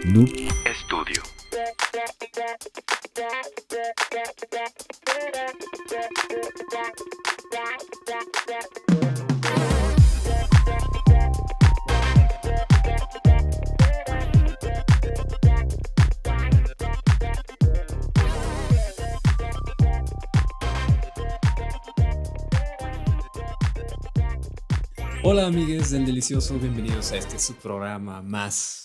Noob Studio. Hola amigues del Delicioso, bienvenidos a este su programa más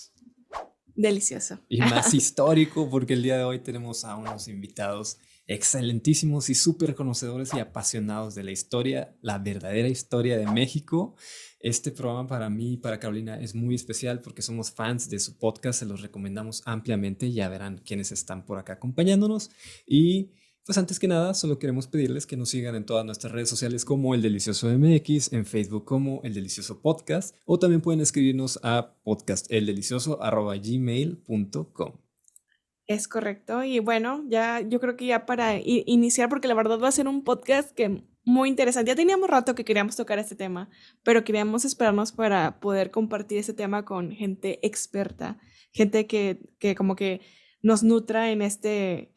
delicioso y más histórico, porque el día de hoy tenemos a unos invitados excelentísimos y súper conocedores y apasionados de la historia, la verdadera historia de México. Este programa para mí y para Carolina es muy especial porque somos fans de su podcast, se los recomendamos ampliamente, ya verán quiénes están por acá acompañándonos. Y pues antes que nada, solo queremos pedirles que nos sigan en todas nuestras redes sociales como El Delicioso MX, en Facebook como El Delicioso Podcast, o también pueden escribirnos a podcasteldelicioso@gmail.com. Es correcto. Y bueno, ya yo creo que ya para iniciar, porque la verdad va a ser un podcast que muy interesante. Ya teníamos rato que queríamos tocar este tema, pero queríamos esperarnos para poder compartir este tema con gente experta, gente que como que nos nutra en este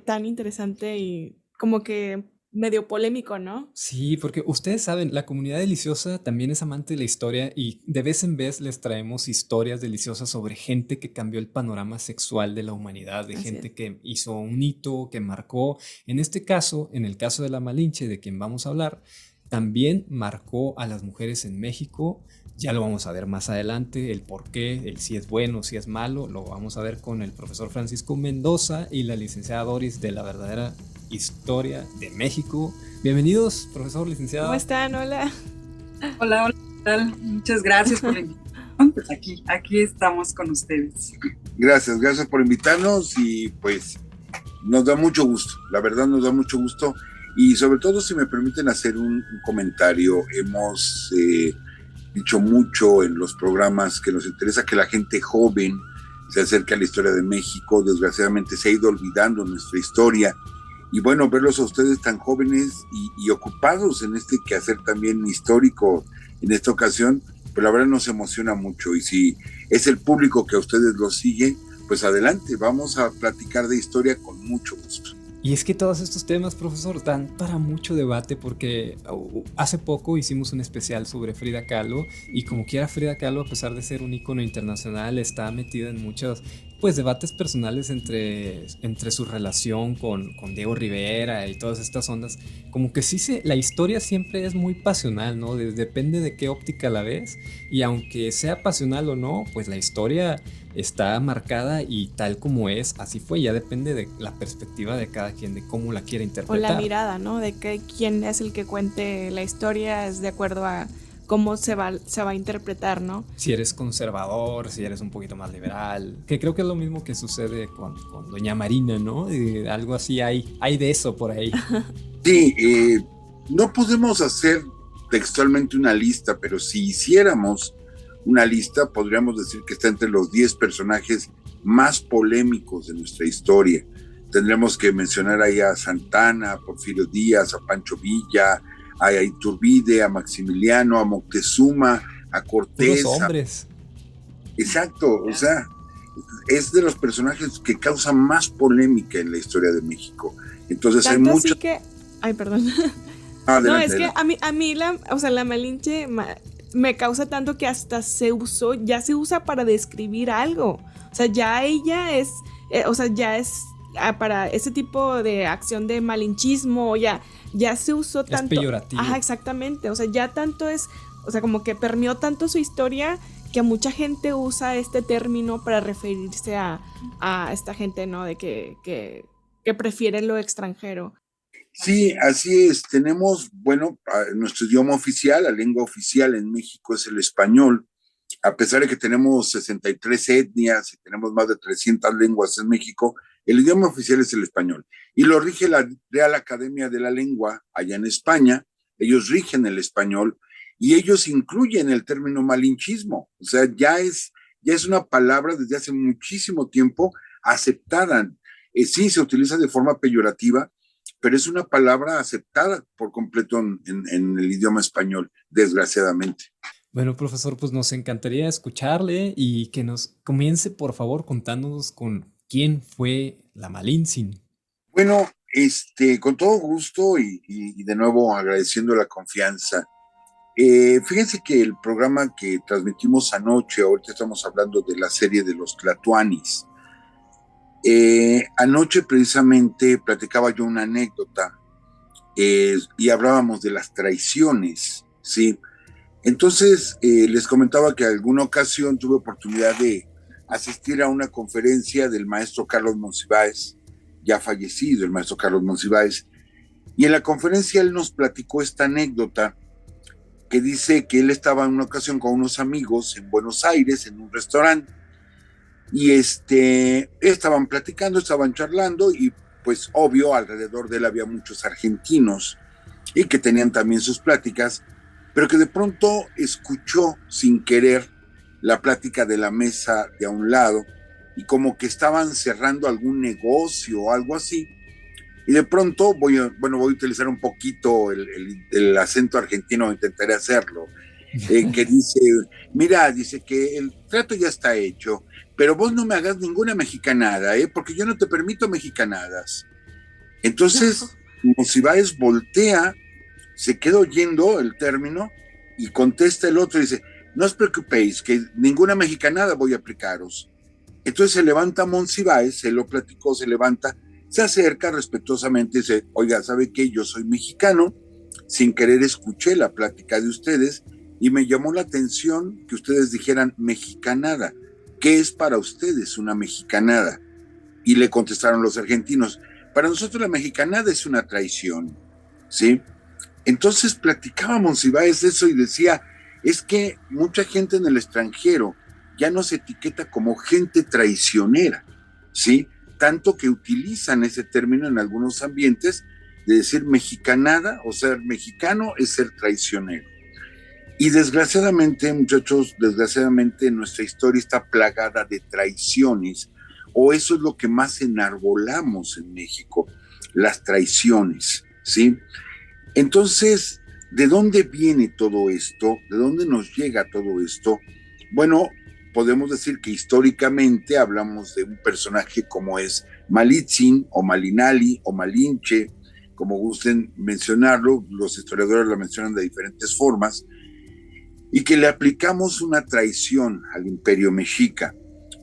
tan interesante y como que medio polémico, ¿no? Sí, porque ustedes saben, la comunidad deliciosa también es amante de la historia y de vez en vez les traemos historias deliciosas sobre gente que cambió el panorama sexual de la humanidad, de Así es. gente que hizo un hito, que marcó. En este caso, en el caso de la Malinche, de quien vamos a hablar, también marcó a las mujeres en México. Ya lo vamos a ver más adelante, el por qué, el si es bueno, si es malo, lo vamos a ver con el profesor Francisco Mendoza y la licenciada Doris de la verdadera historia de México. Bienvenidos, profesor, licenciado. ¿Cómo están? Hola. Hola, ¿qué tal? Muchas gracias por la invitación. Pues aquí estamos con ustedes. Gracias por invitarnos y pues nos da mucho gusto, la verdad nos da mucho gusto y sobre todo si me permiten hacer un comentario, hemos dicho mucho en los programas que nos interesa que la gente joven se acerque a la historia de México, desgraciadamente se ha ido olvidando nuestra historia. Y bueno, verlos a ustedes tan jóvenes y ocupados en este quehacer también histórico en esta ocasión, pues la verdad nos emociona mucho. Y si es el público que a ustedes los sigue, pues adelante, vamos a platicar de historia con mucho gusto. Y es que todos estos temas, profesor, dan para mucho debate porque hace poco hicimos un especial sobre Frida Kahlo y como quiera Frida Kahlo, a pesar de ser un ícono internacional, está metida en muchos pues debates personales entre su relación con Diego Rivera y todas estas ondas. Como que sí, la historia siempre es muy pasional, ¿no? Depende de qué óptica la ves y aunque sea pasional o no, pues la historia está marcada y tal como es, así fue. Ya depende de la perspectiva de cada quien, de cómo la quiere interpretar. O la mirada, ¿no? De que quién es el que cuente la historia es de acuerdo a cómo se va a interpretar, ¿no? Si eres conservador, si eres un poquito más liberal, que creo que es lo mismo que sucede con Doña Marina, ¿no? Algo así hay de eso por ahí. Sí, no podemos hacer textualmente una lista, pero si hiciéramos una lista, podríamos decir que está entre los 10 personajes más polémicos de nuestra historia. Tendremos que mencionar ahí a Santana, a Porfirio Díaz, a Pancho Villa, a Iturbide, a Maximiliano, a Moctezuma, a Cortés. Puros hombres. Exacto, o sea, es de los personajes que causan más polémica en la historia de México. Entonces tanto hay mucho... así que... Ay, perdón. Adelante, no, es que adelante. a mí la Malinche me causa tanto que hasta ya se usa para describir algo. O sea, ya ella es, ya es para ese tipo de acción de malinchismo, ya se usó tanto. Es peyorativo. Ajá, exactamente. O sea, ya tanto es, o sea, como que permeó tanto su historia que mucha gente usa este término para referirse a esta gente, ¿no? De que prefiere lo extranjero. Sí, así es. Tenemos, bueno, nuestro idioma oficial, la lengua oficial en México es el español. A pesar de que tenemos 63 etnias y tenemos más de 300 lenguas en México, el idioma oficial es el español. Y lo rige la Real Academia de la Lengua allá en España. Ellos rigen el español y ellos incluyen el término malinchismo. O sea, ya es una palabra desde hace muchísimo tiempo aceptada. Sí, se utiliza de forma peyorativa, pero es una palabra aceptada por completo en el idioma español, desgraciadamente. Bueno, profesor, pues nos encantaría escucharle y que nos comience, por favor, contándonos con quién fue la Malintzin. Bueno, con todo gusto y de nuevo agradeciendo la confianza. Fíjense que el programa que transmitimos anoche, ahorita estamos hablando de la serie de los Tlatoanis. Anoche precisamente platicaba yo una anécdota y hablábamos de las traiciones, ¿sí? Entonces les comentaba que alguna ocasión tuve oportunidad de asistir a una conferencia del maestro Carlos Monsiváis, ya fallecido el maestro Carlos Monsiváis, y en la conferencia él nos platicó esta anécdota que dice que él estaba en una ocasión con unos amigos en Buenos Aires en un restaurante y estaban platicando, estaban charlando y pues obvio alrededor de él había muchos argentinos y que tenían también sus pláticas, pero que de pronto escuchó sin querer la plática de la mesa de a un lado y como que estaban cerrando algún negocio o algo así. Y de pronto voy a utilizar un poquito el acento argentino, intentaré hacerlo, que dice, mira, dice que el trato ya está hecho, pero vos no me hagas ninguna mexicanada, porque yo no te permito mexicanadas. Entonces, Monsiváis voltea, se queda oyendo el término y contesta el otro y dice, no os preocupéis, que ninguna mexicanada voy a aplicaros. Entonces se levanta Monsiváis, se lo platicó, se levanta, se acerca respetuosamente y dice, oiga, ¿sabe qué? Yo soy mexicano, sin querer escuché la plática de ustedes y me llamó la atención que ustedes dijeran mexicanada. ¿Qué es para ustedes una mexicanada? Y le contestaron los argentinos, para nosotros la mexicanada es una traición, ¿sí? Entonces platicaba Monsiváis eso y decía, es que mucha gente en el extranjero ya nos etiqueta como gente traicionera, ¿sí? Tanto que utilizan ese término en algunos ambientes de decir mexicanada o ser mexicano es ser traicionero. Y desgraciadamente, muchachos, desgraciadamente nuestra historia está plagada de traiciones, o eso es lo que más enarbolamos en México, las traiciones, ¿sí? Entonces, ¿de dónde viene todo esto? ¿De dónde nos llega todo esto? Bueno, podemos decir que históricamente hablamos de un personaje como es Malitzin o Malinali o Malinche, como gusten mencionarlo, los historiadores lo mencionan de diferentes formas, y que le aplicamos una traición al imperio mexica.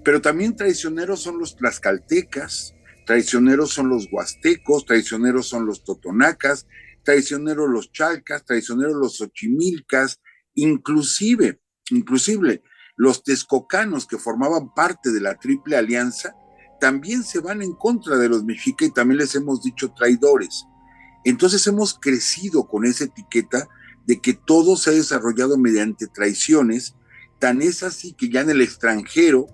Pero también traicioneros son los tlaxcaltecas, traicioneros son los huastecos, traicioneros son los totonacas, traicioneros los chalcas, traicioneros los xochimilcas, inclusive los texcocanos que formaban parte de la Triple Alianza, también se van en contra de los mexica y también les hemos dicho traidores. Entonces hemos crecido con esa etiqueta de que todo se ha desarrollado mediante traiciones, tan es así que ya en el extranjero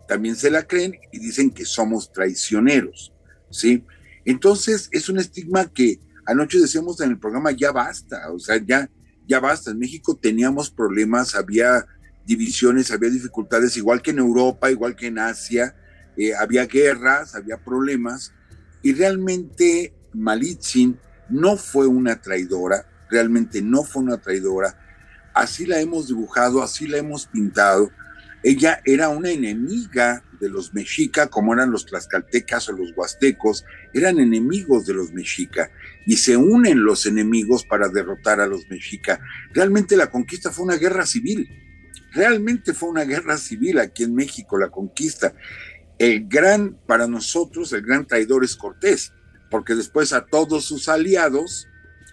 también se la creen y dicen que somos traicioneros, ¿sí? Entonces es un estigma que anoche decíamos en el programa, ya basta, o sea, ya basta. En México teníamos problemas, había divisiones, había dificultades, igual que en Europa, igual que en Asia, había guerras, había problemas, y realmente Malitzin no fue una traidora, realmente no fue una traidora, así la hemos dibujado, así la hemos pintado. Ella era una enemiga de los mexica, como eran los tlaxcaltecas o los huastecos, eran enemigos de los mexica, y se unen los enemigos para derrotar a los mexica. Realmente la conquista fue una guerra civil, realmente fue una guerra civil aquí en México, la conquista. Para nosotros, el gran traidor es Cortés, porque después a todos sus aliados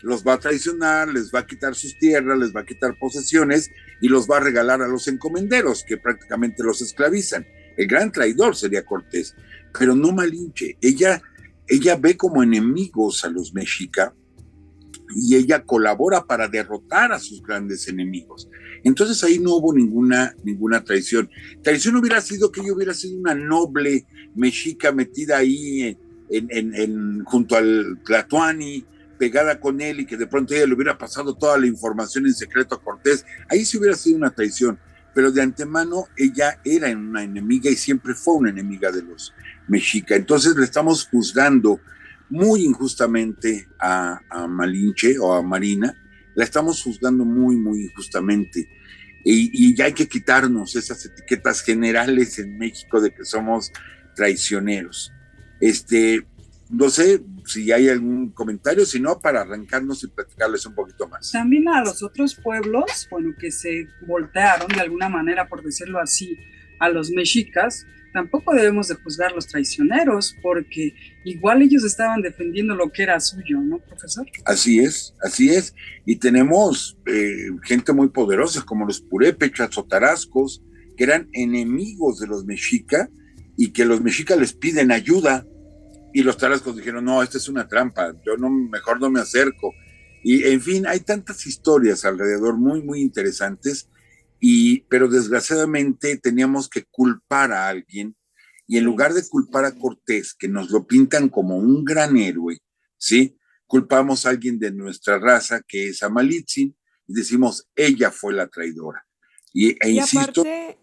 los va a traicionar, les va a quitar sus tierras, les va a quitar posesiones y los va a regalar a los encomenderos, que prácticamente los esclavizan. El gran traidor sería Cortés, pero no Malinche. Ella ve como enemigos a los mexica y ella colabora para derrotar a sus grandes enemigos. Entonces ahí no hubo ninguna traición. Traición hubiera sido que ella hubiera sido una noble mexica metida ahí junto al Tlatoani, pegada con él, y que de pronto ella le hubiera pasado toda la información en secreto a Cortés. Ahí sí hubiera sido una traición, pero de antemano ella era una enemiga y siempre fue una enemiga de los mexica. Entonces le estamos juzgando muy injustamente a Malinche o a Marina, la estamos juzgando muy, muy injustamente. y ya hay que quitarnos esas etiquetas generales en México de que somos traicioneros. No sé si hay algún comentario, si no, para arrancarnos y platicarles un poquito más. También a los otros pueblos, bueno, que se voltearon de alguna manera, por decirlo así, a los mexicas, tampoco debemos de juzgar los traicioneros, porque igual ellos estaban defendiendo lo que era suyo, ¿no, profesor? Así es. Y tenemos gente muy poderosa, como los purépechas o tarascos, que eran enemigos de los mexicas, y que los mexicas les piden ayuda, y los tarascos dijeron, no, esta es una trampa, yo mejor no me acerco. Y en fin, hay tantas historias alrededor muy, muy interesantes, pero desgraciadamente teníamos que culpar a alguien, y en lugar de culpar a Cortés, que nos lo pintan como un gran héroe, ¿sí? Culpamos a alguien de nuestra raza, que es Amalitzin, y decimos, ella fue la traidora. Insisto... Aparte,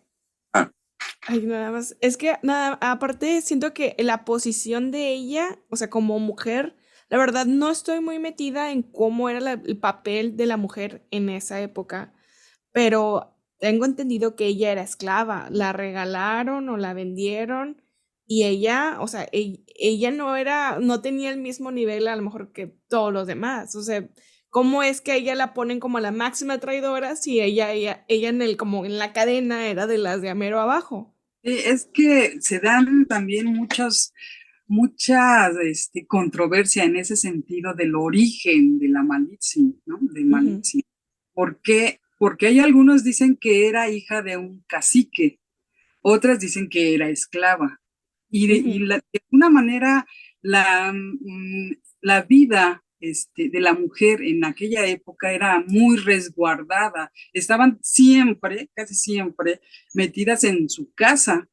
ay, nada más, es que nada, aparte siento que la posición de ella, o sea, como mujer, la verdad no estoy muy metida en cómo era el papel de la mujer en esa época, pero tengo entendido que ella era esclava, la regalaron o la vendieron y ella, o sea, ella no tenía el mismo nivel a lo mejor que todos los demás, o sea, ¿cómo es que a ella la ponen como la máxima traidora si ella como en la cadena era de las de amero abajo? Es que se dan también mucha controversia en ese sentido del origen de la Malitzin, ¿no? De Malitzin. ¿Por qué? Porque hay algunos dicen que era hija de un cacique, otras dicen que era esclava. Y de alguna manera la vida de la mujer en aquella época era muy resguardada. Estaban siempre, casi siempre, metidas en su casa,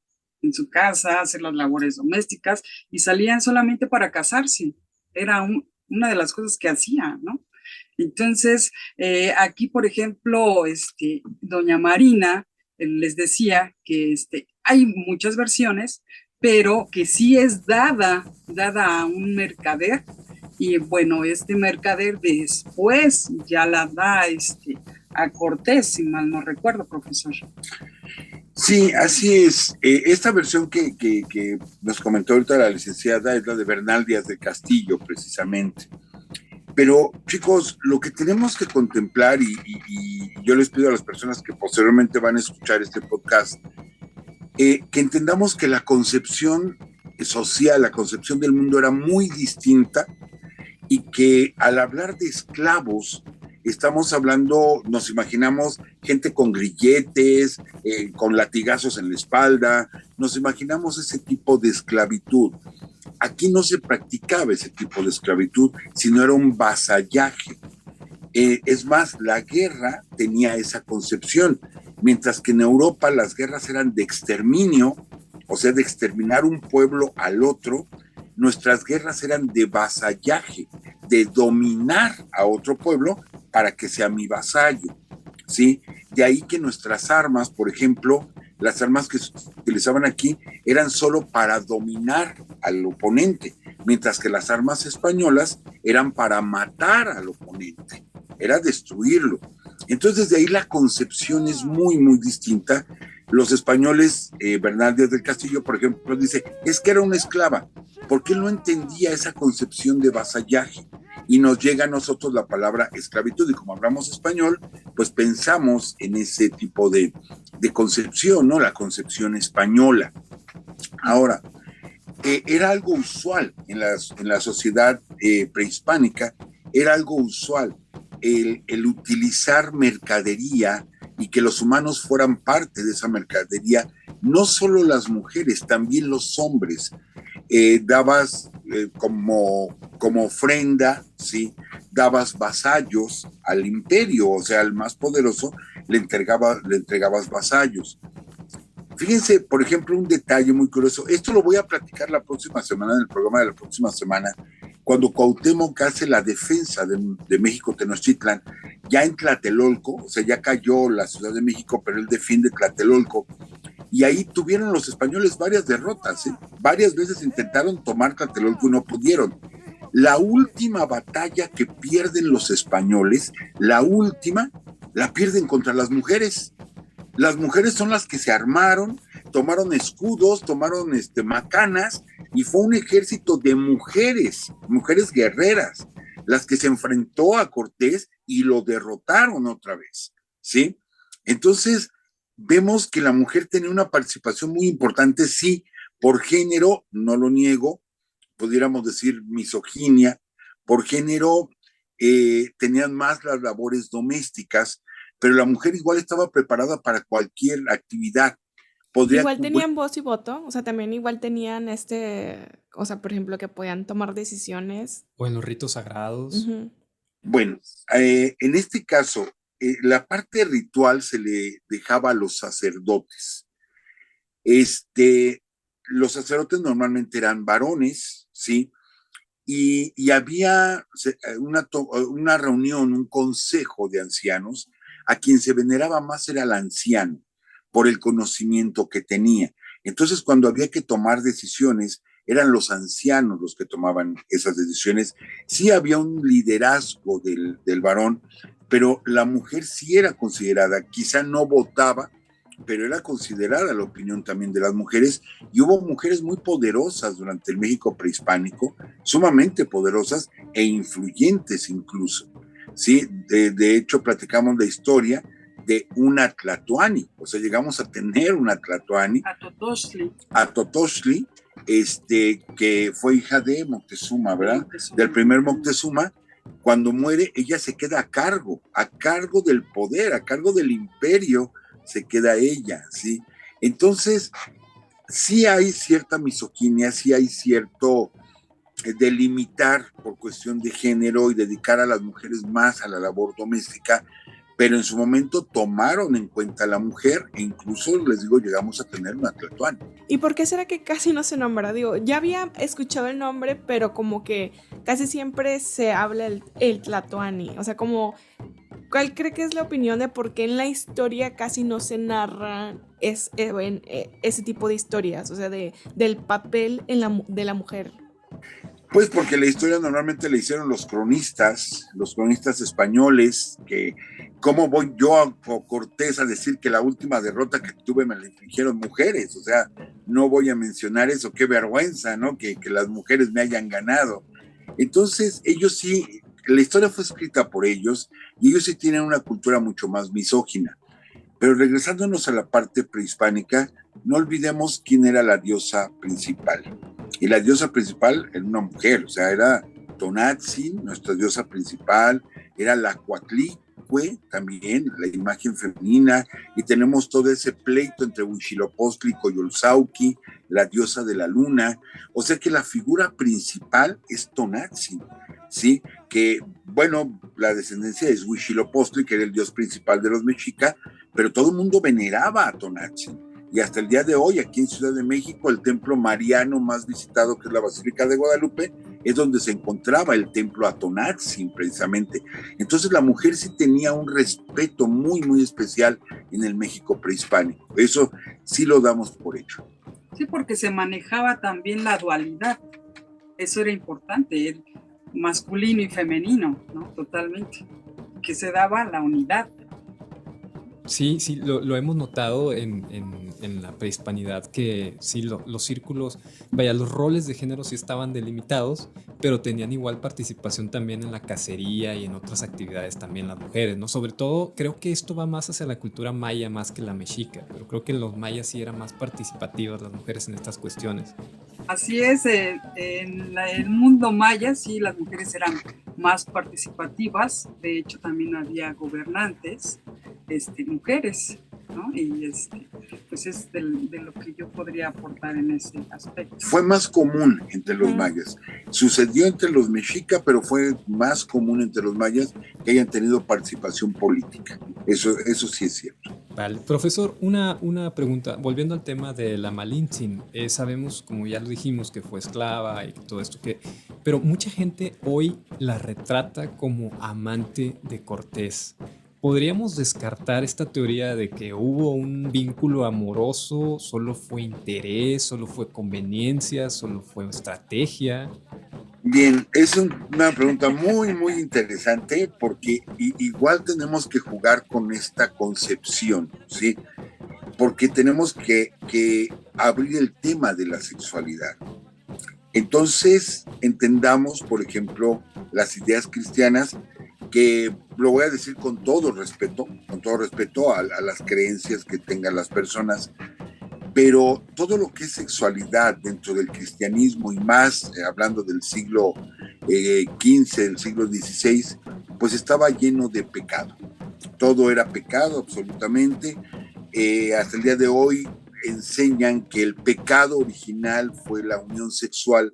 hacer las labores domésticas y salían solamente para casarse. Era una de las cosas que hacían, ¿no? Entonces, aquí, por ejemplo, doña Marina les decía que hay muchas versiones, pero que sí es dada a un mercader, y bueno, este mercader después ya la da a Cortés, si mal no recuerdo, profesor. Sí, así es. Esta versión que nos comentó ahorita la licenciada es la de Bernal Díaz del Castillo, precisamente. Pero, chicos, lo que tenemos que contemplar, y yo les pido a las personas que posteriormente van a escuchar este podcast, que entendamos que la concepción social, la concepción del mundo era muy distinta, y que al hablar de esclavos, estamos hablando, nos imaginamos gente con grilletes, con latigazos en la espalda, nos imaginamos ese tipo de esclavitud. Aquí no se practicaba ese tipo de esclavitud, sino era un vasallaje. Es más, la guerra tenía esa concepción, mientras que en Europa las guerras eran de exterminio, o sea, de exterminar un pueblo al otro. Nuestras guerras eran de vasallaje, de dominar a otro pueblo para que sea mi vasallo, ¿sí? De ahí que nuestras armas, por ejemplo, las armas que se utilizaban aquí eran solo para dominar al oponente, mientras que las armas españolas eran para matar al oponente, era destruirlo. Entonces, de ahí la concepción es muy, muy distinta. Los españoles, Bernal Díaz del Castillo, por ejemplo, dice, es que era una esclava, porque él no entendía esa concepción de vasallaje. Y nos llega a nosotros la palabra esclavitud, y como hablamos español, pues pensamos en ese tipo de concepción, ¿no? La concepción española. Ahora, era algo usual en la sociedad prehispánica, era algo usual el utilizar mercadería y que los humanos fueran parte de esa mercadería, no solo las mujeres, también los hombres. Dabas como ofrenda, ¿sí? Dabas vasallos al imperio, o sea, al más poderoso le entregabas vasallos. Fíjense, por ejemplo, un detalle muy curioso. Esto lo voy a platicar la próxima semana, en el programa de la próxima semana, cuando Cuauhtémoc hace la defensa de México Tenochtitlan, ya en Tlatelolco, o sea, ya cayó la Ciudad de México, pero él defiende Tlatelolco. Y ahí tuvieron los españoles varias derrotas, ¿eh? Varias veces intentaron tomar Tlatelolco y no pudieron. La última batalla que pierden los españoles, la última, la pierden contra las mujeres. Las mujeres son las que se armaron, tomaron escudos, tomaron macanas, y fue un ejército de mujeres, mujeres guerreras, las que se enfrentó a Cortés y lo derrotaron otra vez, ¿sí? Entonces, vemos que la mujer tenía una participación muy importante, sí, por género, no lo niego, pudiéramos decir misoginia, por género tenían más las labores domésticas, pero la mujer igual estaba preparada para cualquier actividad. Podría, Igual tenían voz y voto, o sea, también igual tenían o sea, por ejemplo, que podían tomar decisiones. O en los ritos sagrados. Ujú. bueno, en este caso, la parte ritual se le dejaba a los sacerdotes. Los sacerdotes normalmente eran varones, ¿sí? Y había una reunión, un consejo de ancianos, a quien se veneraba más era el anciano, por el conocimiento que tenía. Entonces, cuando había que tomar decisiones, eran los ancianos los que tomaban esas decisiones. Sí había un liderazgo del varón, pero la mujer sí era considerada, quizá no votaba, pero era considerada la opinión también de las mujeres, y hubo mujeres muy poderosas durante el México prehispánico, sumamente poderosas e influyentes incluso, ¿sí? De hecho, platicamos la historia de una Tlatoani, o sea, llegamos a tener una Tlatoani, a Totoxtli, que fue hija de Moctezuma, ¿verdad? Moctezuma. Del primer Moctezuma. Cuando muere, ella se queda a cargo del poder, a cargo del imperio, se queda ella, ¿sí? Entonces, sí hay cierta misoginia, sí hay cierto delimitar por cuestión de género y dedicar a las mujeres más a la labor doméstica, pero en su momento tomaron en cuenta a la mujer e incluso, les digo, llegamos a tener una Tlatoani. ¿Y por qué será que casi no se nombra? Digo, ya había escuchado el nombre, pero como que casi siempre se habla el Tlatoani, o sea, como... ¿Cuál cree que es la opinión de por qué en la historia casi no se narra ese tipo de historias? O sea, del papel de la mujer. Pues porque la historia normalmente la hicieron los cronistas españoles, que cómo voy yo a Cortés a decir que la última derrota que tuve me la infligieron mujeres, o sea, no voy a mencionar eso, qué vergüenza, ¿no? Que las mujeres me hayan ganado. Entonces, ellos sí, la historia fue escrita por ellos y ellos sí tienen una cultura mucho más misógina. Pero regresándonos a la parte prehispánica, no olvidemos quién era la diosa principal. Y la diosa principal era una mujer, o sea, era Tonantzin, nuestra diosa principal, era la Coatlicue, también, la imagen femenina, y tenemos todo ese pleito entre Huitzilopochtli y Coyolxauhqui, la diosa de la luna, o sea que la figura principal es Tonantzin, ¿sí? Que, bueno, la descendencia es Huitzilopochtli, que era el dios principal de los mexicas, pero todo el mundo veneraba a Tonantzin. Y hasta el día de hoy, aquí en Ciudad de México, el templo mariano más visitado, que es la Basílica de Guadalupe, es donde se encontraba el templo a Tonantzin, precisamente. Entonces la mujer sí tenía un respeto muy, muy especial en el México prehispánico. Eso sí lo damos por hecho. Sí, porque se manejaba también la dualidad. Eso era importante, el masculino y femenino, ¿no? Totalmente. Que se daba la unidad. Sí, lo hemos notado en la prehispanidad, que sí, los círculos, vaya, los roles de género sí estaban delimitados, pero tenían igual participación también en la cacería y en otras actividades también las mujeres, ¿no? Sobre todo, creo que esto va más hacia la cultura maya más que la mexica, pero creo que en los mayas sí eran más participativas las mujeres en estas cuestiones. Así es, en el mundo maya sí las mujeres eran más participativas, de hecho también había gobernantes, mujeres, ¿no? Y pues es de lo que yo podría aportar en ese aspecto. Fue más común entre los mayas. Sucedió entre los mexicas, pero fue más común entre los mayas que hayan tenido participación política. Eso sí es cierto. Vale, profesor, una pregunta. Volviendo al tema de la Malintzin, sabemos, como ya lo dijimos, que fue esclava y todo esto, pero mucha gente hoy la retrata como amante de Cortés. ¿Podríamos descartar esta teoría de que hubo un vínculo amoroso, solo fue interés, solo fue conveniencia, solo fue estrategia? Bien, es una pregunta muy, muy interesante porque igual tenemos que jugar con esta concepción, ¿sí? porque tenemos que abrir el tema de la sexualidad. Entonces, entendamos, por ejemplo, las ideas cristianas, que lo voy a decir con todo respeto a las creencias que tengan las personas, pero todo lo que es sexualidad dentro del cristianismo y más, hablando del siglo XV, del siglo XVI, pues estaba lleno de pecado. Todo era pecado, absolutamente. Hasta el día de hoy enseñan que el pecado original fue la unión sexual.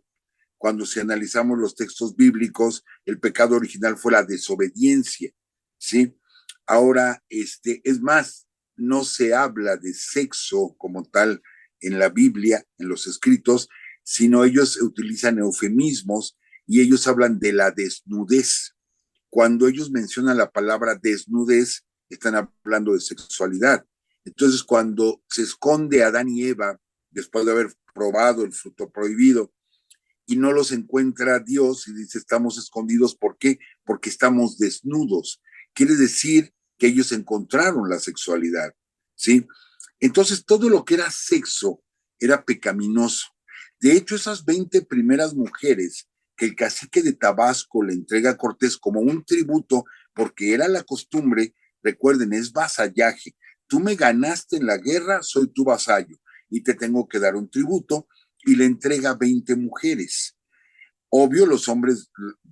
Cuando si analizamos los textos bíblicos, el pecado original fue la desobediencia, ¿sí? Ahora, es más, no se habla de sexo como tal en la Biblia, en los escritos, sino ellos utilizan eufemismos y ellos hablan de la desnudez. Cuando ellos mencionan la palabra desnudez, están hablando de sexualidad. Entonces, cuando se esconde a Adán y Eva, después de haber probado el fruto prohibido, y no los encuentra Dios y dice, estamos escondidos, ¿por qué? Porque estamos desnudos. Quiere decir que ellos encontraron la sexualidad, ¿sí? Entonces, todo lo que era sexo era pecaminoso. De hecho, esas 20 primeras mujeres que el cacique de Tabasco le entrega a Cortés como un tributo, porque era la costumbre, recuerden, es vasallaje. Tú me ganaste en la guerra, soy tu vasallo, y te tengo que dar un tributo, y le entrega 20 mujeres. Obvio, los hombres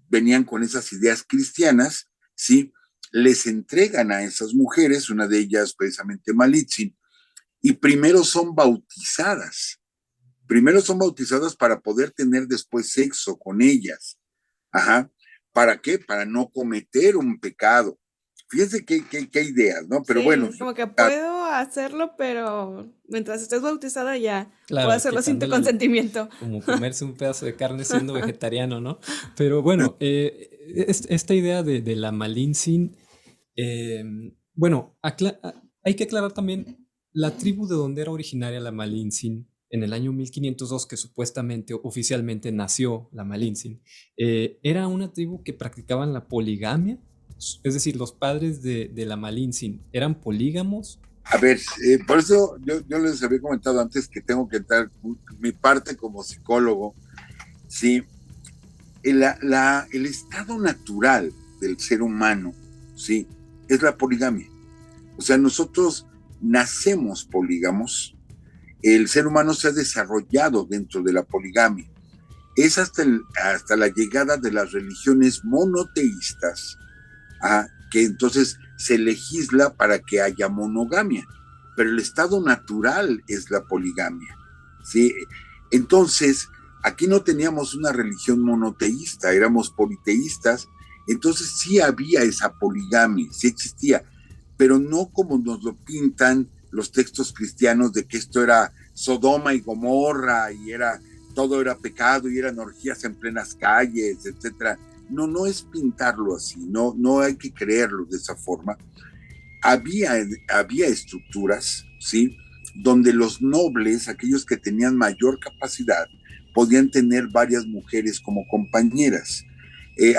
venían con esas ideas cristianas, ¿sí? Les entregan a esas mujeres, una de ellas precisamente Malitzin, y primero son bautizadas. Primero son bautizadas para poder tener después sexo con ellas. Ajá. ¿Para qué? Para no cometer un pecado. Fíjense qué ideas, ¿no? Pero Sí, bueno. es como que puedo hacerlo, pero mientras estés bautizada ya Claro, puedo hacerlo sin tu consentimiento. Como comerse un pedazo de carne siendo vegetariano, ¿no? Pero bueno, esta idea de la Malintzin, bueno, hay que aclarar también la tribu de donde era originaria la Malintzin en el año 1502, que supuestamente oficialmente nació la Malintzin. Era una tribu que practicaban la poligamia. Es decir, los padres de la Malintzin eran polígamos. A ver, por eso yo les había comentado antes que tengo que entrar mi parte como psicólogo. Sí, el estado natural del ser humano, sí, es la poligamia. O sea, nosotros nacemos polígamos. El ser humano se ha desarrollado dentro de la poligamia. Es hasta la llegada de las religiones monoteístas, que entonces se legisla para que haya monogamia, pero el estado natural es la poligamia, ¿sí? Entonces, aquí no teníamos una religión monoteísta, éramos politeístas, entonces sí había esa poligamia, sí existía, pero no como nos lo pintan los textos cristianos de que esto era Sodoma y Gomorra y todo era pecado y eran orgías en plenas calles, etcétera. No es pintarlo así, no hay que creerlo de esa forma. Había estructuras, ¿sí? Donde los nobles, aquellos que tenían mayor capacidad, podían tener varias mujeres como compañeras.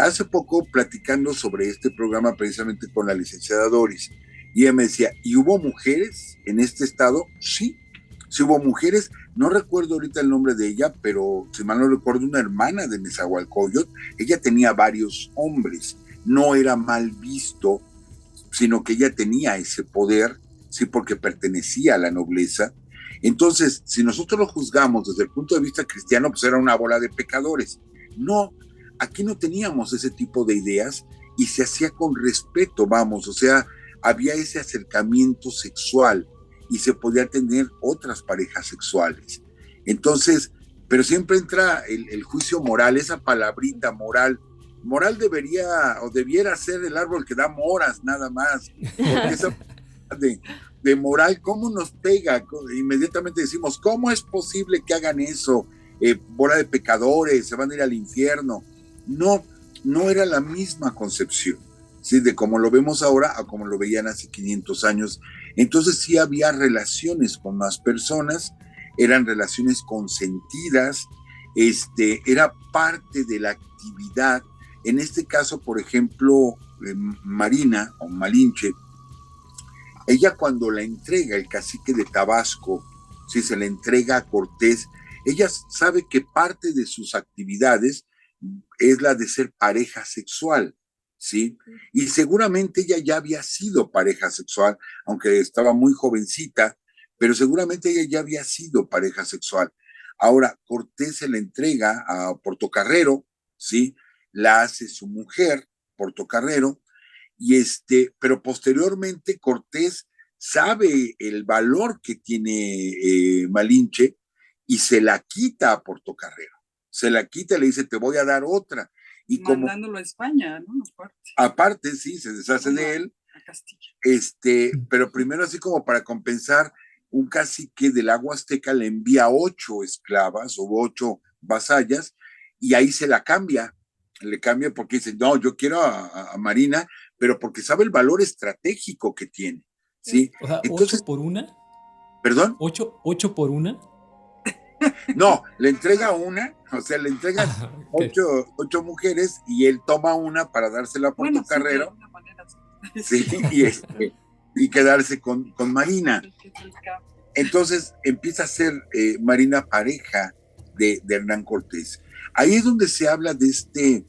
Hace poco, platicando sobre este programa precisamente con la licenciada Doris, y ella me decía, ¿y hubo mujeres en este estado? Sí hubo mujeres. No recuerdo ahorita el nombre de ella, pero si mal no recuerdo, una hermana de Nezahualcóyotl, ella tenía varios hombres. No era mal visto, sino que ella tenía ese poder, sí, porque pertenecía a la nobleza. Entonces, si nosotros lo juzgamos desde el punto de vista cristiano, pues era una bola de pecadores. No, aquí no teníamos ese tipo de ideas y se hacía con respeto, vamos, o sea, había ese acercamiento sexual y se podía tener otras parejas sexuales. Entonces, pero siempre entra el juicio moral, esa palabrita moral. Moral debiera ser el árbol que da moras, nada más. Porque esa de moral, ¿cómo nos pega? Inmediatamente decimos, ¿cómo es posible que hagan eso? Bola de pecadores, se van a ir al infierno. No era la misma concepción, ¿sí? De como lo vemos ahora a como lo veían hace 500 años. Entonces sí había relaciones con más personas, eran relaciones consentidas, era parte de la actividad. En este caso, por ejemplo, Marina o Malinche ella cuando la entrega el cacique de Tabasco, si se le entrega a Cortés, ella sabe que parte de sus actividades es la de ser pareja sexual, ¿sí? Y seguramente ella ya había sido pareja sexual, aunque estaba muy jovencita, pero seguramente ella ya había sido pareja sexual. Ahora, Cortés se la entrega a Portocarrero, ¿sí? La hace su mujer, Portocarrero, pero posteriormente Cortés sabe el valor que tiene Malinche y se la quita a Portocarrero. Se la quita y le dice, te voy a dar otra. Y mandándolo a España, ¿no? Aparte, sí, se deshace de él. A Castilla. Pero primero, así como para compensar, un cacique del agua azteca le envía 8 esclavas o 8 vasallas y ahí se la cambia. Le cambia porque dice, no, yo quiero a Marina, pero porque sabe el valor estratégico que tiene, ¿sí? O sea, entonces, 8 por una. ¿Perdón? ¿8 por una? No, le entrega una, o sea, le entregan okay. 8 mujeres y él toma una para dársela a Portocarrero, sí, y quedarse con Marina. Entonces empieza a ser Marina pareja de Hernán Cortés. Ahí es donde se habla de este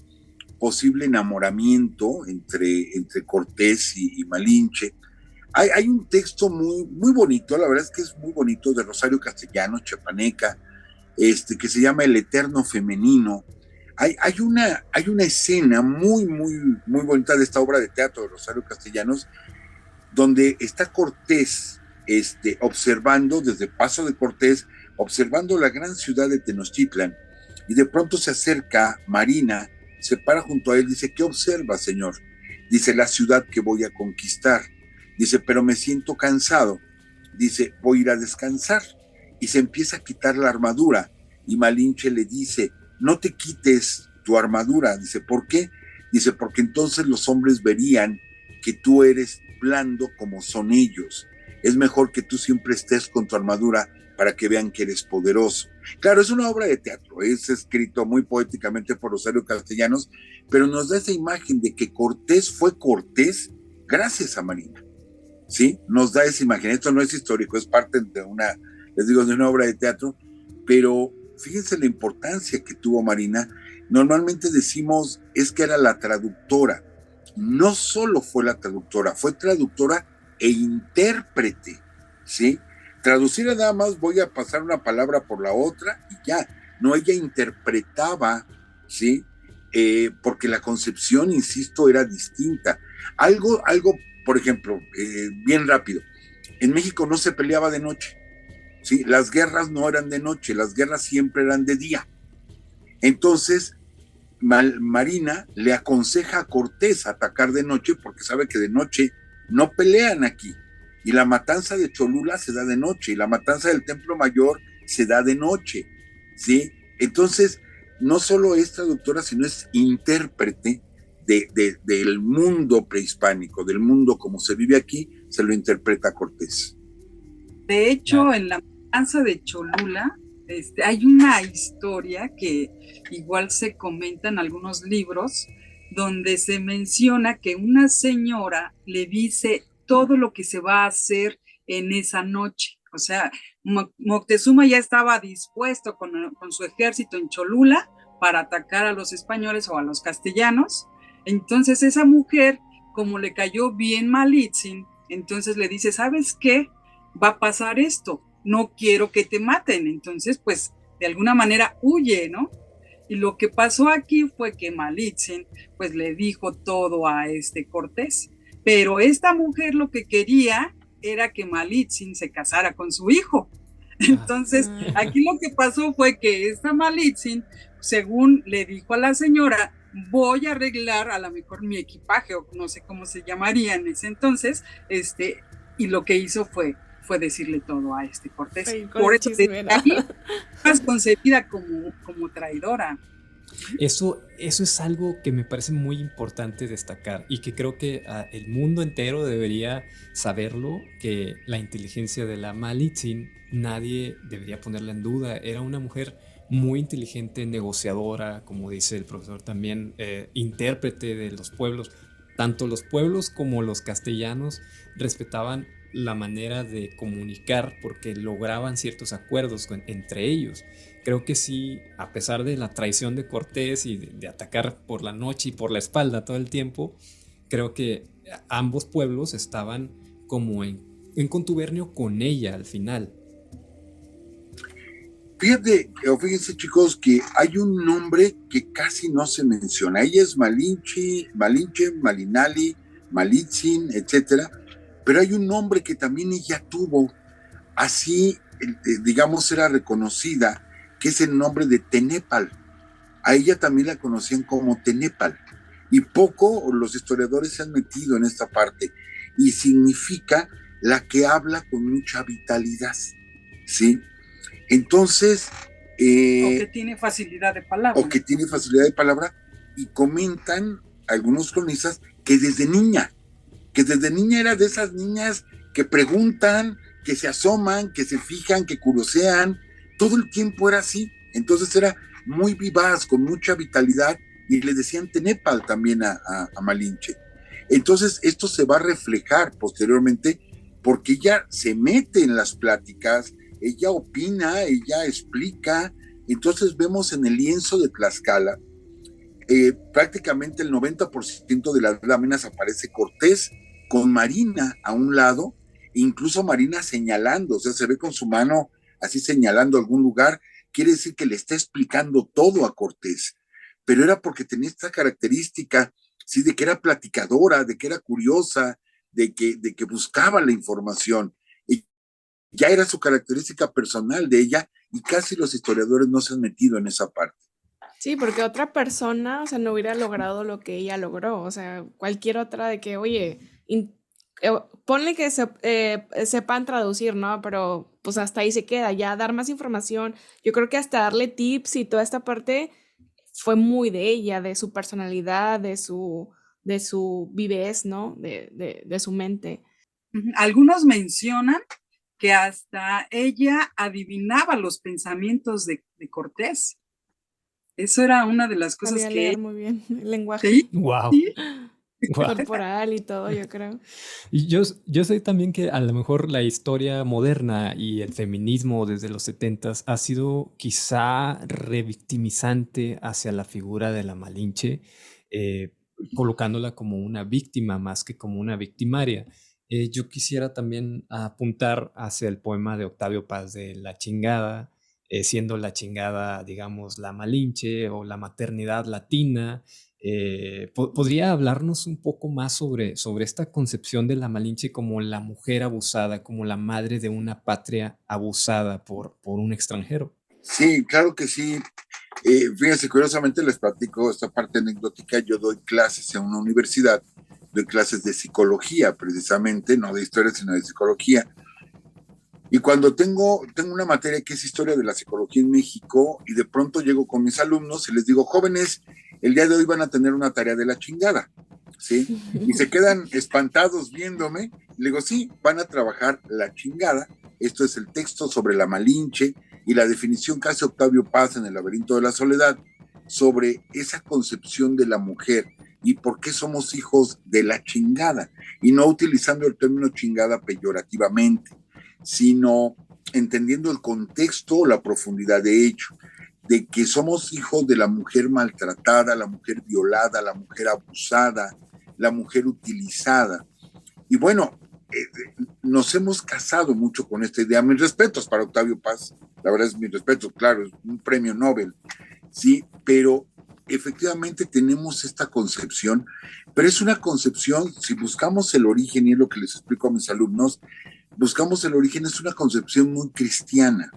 posible enamoramiento entre Cortés y Malinche. Hay un texto muy, muy bonito, la verdad es que es muy bonito, de Rosario Castellanos, chiapaneca, que se llama El Eterno Femenino. Hay una escena muy, muy, muy bonita de esta obra de teatro de Rosario Castellanos, donde está Cortés observando, desde Paso de Cortés, observando la gran ciudad de Tenochtitlan, y de pronto se acerca Marina, se para junto a él, dice, ¿qué observa, señor? Dice, la ciudad que voy a conquistar. Dice, pero me siento cansado. Dice, voy a ir a descansar. Y se empieza a quitar la armadura. Y Malinche le dice, no te quites tu armadura. Dice, ¿por qué? Dice, porque entonces los hombres verían que tú eres blando como son ellos. Es mejor que tú siempre estés con tu armadura para que vean que eres poderoso. Claro, es una obra de teatro, es escrito muy poéticamente por Rosario Castellanos, pero nos da esa imagen de que Cortés fue Cortés gracias a Marina, ¿sí? Nos da esa imagen. Esto no es histórico, es parte de una obra de teatro, pero fíjense la importancia que tuvo Marina. Normalmente decimos, es que era la traductora. No solo fue la traductora, fue traductora e intérprete, ¿sí? Traducir nada más voy a pasar una palabra por la otra y ya. No, ella interpretaba, ¿sí? Porque la concepción, insisto, era distinta. Algo, por ejemplo, bien rápido. En México no se peleaba de noche, ¿sí? Las guerras no eran de noche, las guerras siempre eran de día. Entonces, Marina le aconseja a Cortés atacar de noche porque sabe que de noche no pelean aquí. Y la matanza de Cholula se da de noche, y la matanza del Templo Mayor se da de noche, ¿sí? Entonces, no solo es traductora, sino es intérprete del mundo prehispánico, del mundo como se vive aquí, se lo interpreta Cortés. De hecho, en la matanza de Cholula, hay una historia que igual se comenta en algunos libros, donde se menciona que una señora le dice todo lo que se va a hacer en esa noche. O sea, Moctezuma ya estaba dispuesto con su ejército en Cholula para atacar a los españoles o a los castellanos. Entonces esa mujer, como le cayó bien Malitzin, entonces le dice, ¿sabes qué? Va a pasar esto, no quiero que te maten. Entonces, pues, de alguna manera huye, ¿no? Y lo que pasó aquí fue que Malitzin, pues, le dijo todo a Cortés. Pero esta mujer lo que quería era que Malitzin se casara con su hijo. Entonces, aquí lo que pasó fue que esta Malitzin, según le dijo a la señora, voy a arreglar a lo mejor mi equipaje, o no sé cómo se llamaría en ese entonces, y lo que hizo fue decirle todo a Cortés. Por eso ahí más concebida como traidora. Eso es algo que me parece muy importante destacar y que creo que el mundo entero debería saberlo, que la inteligencia de la Malitzin nadie debería ponerla en duda. Era una mujer muy inteligente, negociadora, como dice el profesor también, intérprete de los pueblos. Tanto los pueblos como los castellanos respetaban la manera de comunicar porque lograban ciertos acuerdos entre ellos. Creo que sí, a pesar de la traición de Cortés y de atacar por la noche y por la espalda todo el tiempo, creo que ambos pueblos estaban como en contubernio con ella al final. Fíjense chicos que hay un nombre que casi no se menciona. Ella es Malinche, Malinali, Malitzin, etcétera, pero hay un nombre que también ella tuvo, así digamos era reconocida, que es el nombre de Tenépal. A ella también la conocían como Tenépal, y poco los historiadores se han metido en esta parte, y significa la que habla con mucha vitalidad, ¿sí? Entonces... o que tiene facilidad de palabra. O que tiene facilidad de palabra, y comentan algunos cronistas que desde niña era de esas niñas que preguntan, que se asoman, que se fijan, que curiosean, todo el tiempo era así. Entonces era muy vivaz, con mucha vitalidad, y le decían Tenépal también a Malinche. Entonces esto se va a reflejar posteriormente, porque ella se mete en las pláticas, ella opina, ella explica. Entonces vemos en el lienzo de Tlaxcala, prácticamente el 90% de las láminas aparece Cortés con Marina a un lado, incluso Marina señalando, o sea, se ve con su mano así señalando algún lugar. Quiere decir que le está explicando todo a Cortés, pero era porque tenía esta característica, sí, de que era platicadora, de que era curiosa, de que buscaba la información. Y ya era su característica personal de ella, y casi los historiadores no se han metido en esa parte. Sí, porque otra persona, o sea, no hubiera logrado lo que ella logró, o sea, cualquier otra de que, oye, ponle que sepan traducir, ¿no? Pero pues hasta ahí se queda, ya dar más información, yo creo que hasta darle tips y toda esta parte fue muy de ella, de su personalidad, de su vivez, ¿no? De su mente. Algunos mencionan que hasta ella adivinaba los pensamientos de Cortés. Eso era una de las cosas Sabía que... leer muy bien el lenguaje. ¿Sí? ¡Wow! ¿Sí? Corporal y todo, yo creo. Y yo sé también que a lo mejor la historia moderna y el feminismo desde los 70s ha sido quizá revictimizante hacia la figura de la Malinche, colocándola como una víctima más que como una victimaria. Yo quisiera también apuntar hacia el poema de Octavio Paz de La Chingada, siendo la chingada, digamos, la Malinche o la maternidad latina. ¿Podría hablarnos un poco más sobre esta concepción de la Malinche como la mujer abusada, como la madre de una patria abusada por un extranjero? Sí, claro que sí. Fíjense, curiosamente les platico esta parte anecdótica. Yo doy clases en una universidad, doy clases de psicología precisamente, no de historia, sino de psicología. Y cuando tengo una materia que es historia de la psicología en México, y de pronto llego con mis alumnos y les digo, jóvenes, el día de hoy van a tener una tarea de la chingada, ¿sí? Y se quedan espantados viéndome. Le digo, sí, van a trabajar la chingada. Esto es el texto sobre la Malinche y la definición que hace Octavio Paz en El laberinto de la soledad sobre esa concepción de la mujer y por qué somos hijos de la chingada, y no utilizando el término chingada peyorativamente, sino entendiendo el contexto, la profundidad de hecho, de que somos hijos de la mujer maltratada, la mujer violada, la mujer abusada, la mujer utilizada. Y bueno, nos hemos casado mucho con esta idea. Mis respetos para Octavio Paz, la verdad es mis respetos, claro, es un premio Nobel, sí, pero efectivamente tenemos esta concepción, pero es una concepción, si buscamos el origen, y es lo que les explico a mis alumnos, buscamos el origen, es una concepción muy cristiana.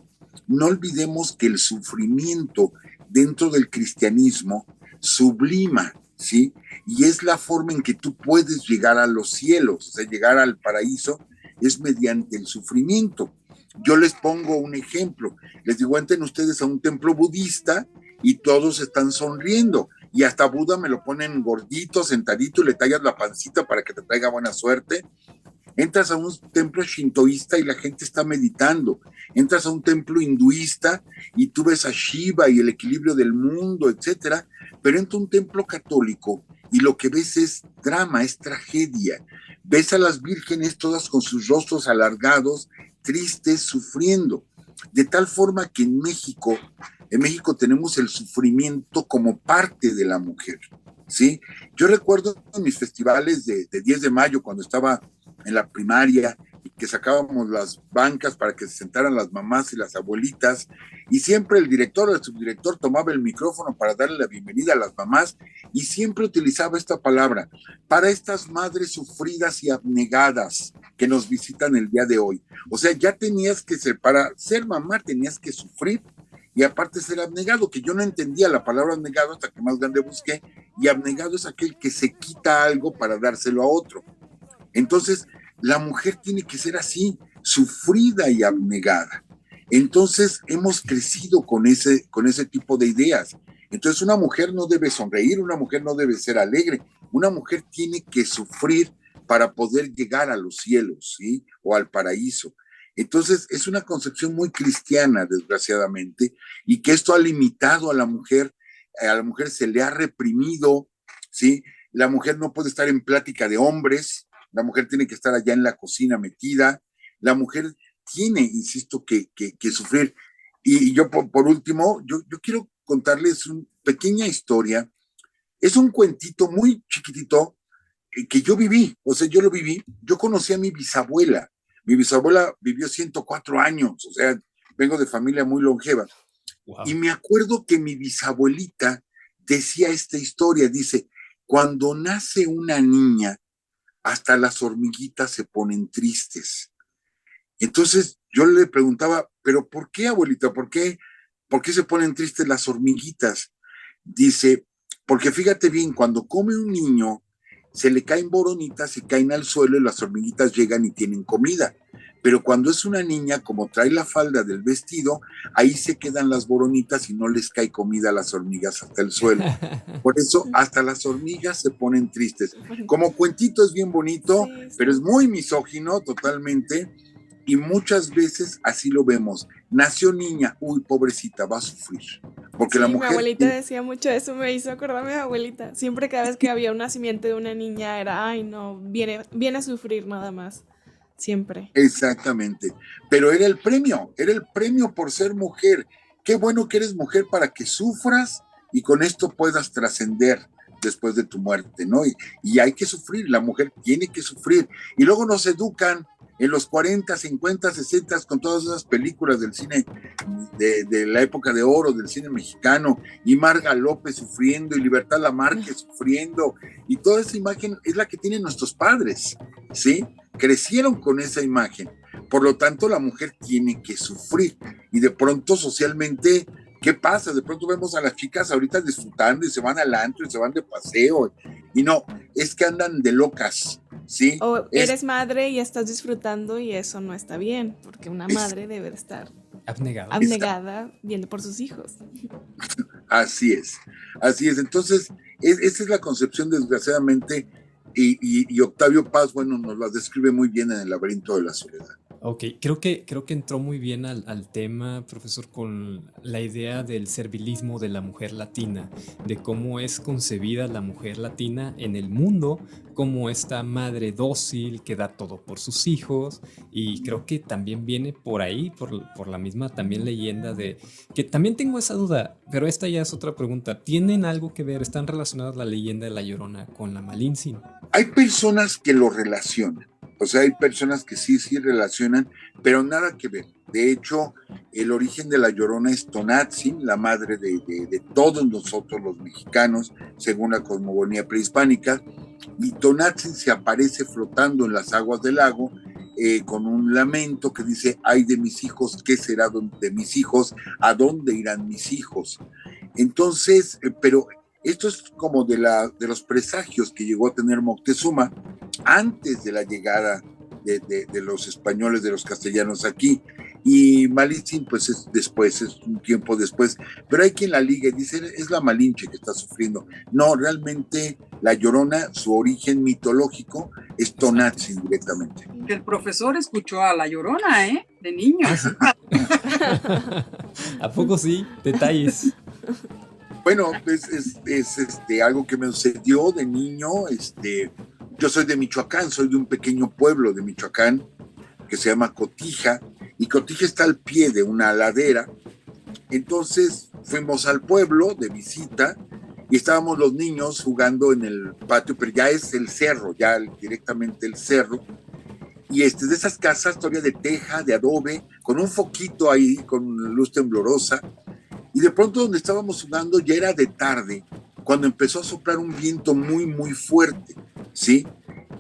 No olvidemos que el sufrimiento dentro del cristianismo sublima, ¿sí? Y es la forma en que tú puedes llegar a los cielos, o sea, llegar al paraíso es mediante el sufrimiento. Yo les pongo un ejemplo, les digo, entren ustedes a un templo budista y todos están sonriendo, y hasta Buda me lo ponen gordito, sentadito, y le tallas la pancita para que te traiga buena suerte. Entras a un templo shintoísta y la gente está meditando. Entras a un templo hinduista y tú ves a Shiva y el equilibrio del mundo, etcétera. Pero entra a un templo católico y lo que ves es drama, es tragedia. ves a las vírgenes todas con sus rostros alargados, tristes, sufriendo, de tal forma que en México tenemos el sufrimiento como parte de la mujer, ¿sí? Yo recuerdo en mis festivales de 10 de mayo, cuando estaba en la primaria, y que sacábamos las bancas para que se sentaran las mamás y las abuelitas, y siempre el director o el subdirector tomaba el micrófono para darle la bienvenida a las mamás, y siempre utilizaba esta palabra, para estas madres sufridas y abnegadas que nos visitan el día de hoy. O sea, ya tenías que ser, para ser mamá tenías que sufrir, y aparte ser abnegado, que yo no entendía la palabra abnegado hasta que más grande busqué, y abnegado es aquel que se quita algo para dárselo a otro. Entonces, la mujer tiene que ser así, sufrida y abnegada. Entonces, hemos crecido con ese tipo de ideas. Entonces, una mujer no debe sonreír, una mujer no debe ser alegre, una mujer tiene que sufrir para poder llegar a los cielos, ¿sí? O al paraíso. Entonces, es una concepción muy cristiana, desgraciadamente, y que esto ha limitado a la mujer se le ha reprimido, ¿sí? La mujer no puede estar en plática de hombres, la mujer tiene que estar allá en la cocina metida, la mujer tiene, insisto, que sufrir. Y yo, por último, yo quiero contarles una pequeña historia. Es un cuentito muy chiquitito que yo viví, o sea, yo lo viví. Yo conocí a mi bisabuela vivió 104 años, o sea, vengo de familia muy longeva. Wow. Y me acuerdo que mi bisabuelita decía esta historia, dice, cuando nace una niña, hasta las hormiguitas se ponen tristes. Entonces yo le preguntaba, ¿pero por qué, abuelita? ¿Por qué se ponen tristes las hormiguitas? Dice, porque fíjate bien, cuando come un niño, se le caen boronitas, se caen al suelo y las hormiguitas llegan y tienen comida. Pero cuando es una niña, como trae la falda del vestido, ahí se quedan las boronitas y no les cae comida a las hormigas hasta el suelo. Por eso hasta las hormigas se ponen tristes. Como cuentito es bien bonito, sí. Pero es muy misógino totalmente, y muchas veces así lo vemos. Nació niña, uy, pobrecita, va a sufrir. Porque sí, la mujer... Mi abuelita decía mucho eso, me hizo acordarme de mi abuelita. Siempre cada vez que había un nacimiento de una niña era, ay no, viene a sufrir nada más. Siempre. Exactamente. Pero era el premio por ser mujer. Qué bueno que eres mujer para que sufras y con esto puedas trascender después de tu muerte, ¿no? Y hay que sufrir, la mujer tiene que sufrir. Y luego nos educan en los 40, 50, 60 con todas esas películas del cine de la época de oro, del cine mexicano, y Marga López sufriendo, y Libertad Lamarque sufriendo, y toda esa imagen es la que tienen nuestros padres, ¿sí? Crecieron con esa imagen, por lo tanto la mujer tiene que sufrir, y de pronto socialmente, ¿qué pasa? De pronto vemos a las chicas ahorita disfrutando y se van al antro y se van de paseo, y no, es que andan de locas, ¿sí? O eres madre y estás disfrutando y eso no está bien, porque una madre debe de estar abnegada viendo por sus hijos. Así es, entonces esa es la concepción desgraciadamente. Y Octavio Paz, bueno, nos la describe muy bien en El laberinto de la soledad. Ok, creo que entró muy bien al tema, profesor, con la idea del servilismo de la mujer latina, de cómo es concebida la mujer latina en el mundo, como esta madre dócil que da todo por sus hijos, y creo que también viene por ahí, por la misma también leyenda de, que también tengo esa duda, pero esta ya es otra pregunta, ¿tienen algo que ver, están relacionadas la leyenda de La Llorona con la Malintzin? Hay personas que lo relacionan. O sea, hay personas que sí relacionan, pero nada que ver. De hecho, el origen de La Llorona es Tonantzin, la madre de todos nosotros los mexicanos, según la cosmogonía prehispánica, y Tonantzin se aparece flotando en las aguas del lago con un lamento que dice, ay de mis hijos, ¿qué será de mis hijos? ¿A dónde irán mis hijos? Entonces, pero... esto es como de los presagios que llegó a tener Moctezuma antes de la llegada de los españoles, de los castellanos aquí. Y Malintzin, pues es un tiempo después. Pero hay quien la liga y dice, es la Malinche que está sufriendo. No, realmente La Llorona, su origen mitológico es Tonantzin directamente. Que el profesor escuchó a La Llorona, de niño. ¿A poco sí? Detalles. Bueno, es algo que me sucedió de niño, Yo soy de Michoacán, soy de un pequeño pueblo de Michoacán que se llama Cotija, y Cotija está al pie de una ladera. Entonces fuimos al pueblo de visita y estábamos los niños jugando en el patio, pero ya es el cerro, ya directamente el cerro. Y de esas casas todavía de teja, de adobe, con un foquito ahí, con luz temblorosa. Y de pronto donde estábamos jugando ya era de tarde, cuando empezó a soplar un viento muy, muy fuerte, ¿sí?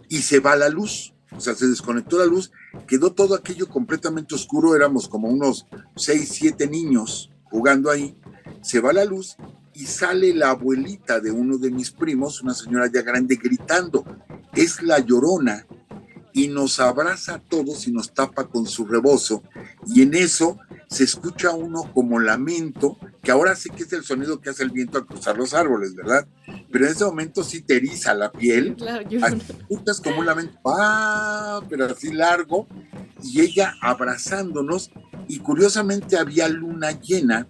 Y se va la luz, o sea, se desconectó la luz, quedó todo aquello completamente oscuro, éramos como unos 6, 7 niños jugando ahí, se va la luz y sale la abuelita de uno de mis primos, una señora ya grande, gritando, es la Llorona, y nos abraza a todos y nos tapa con su rebozo, y en eso se escucha uno como lamento, que ahora sí que es el sonido que hace el viento al cruzar los árboles, ¿verdad? Pero en ese momento sí te eriza la piel, Claro, escuchas como un lamento, pero así largo, y ella abrazándonos, y curiosamente había luna llena,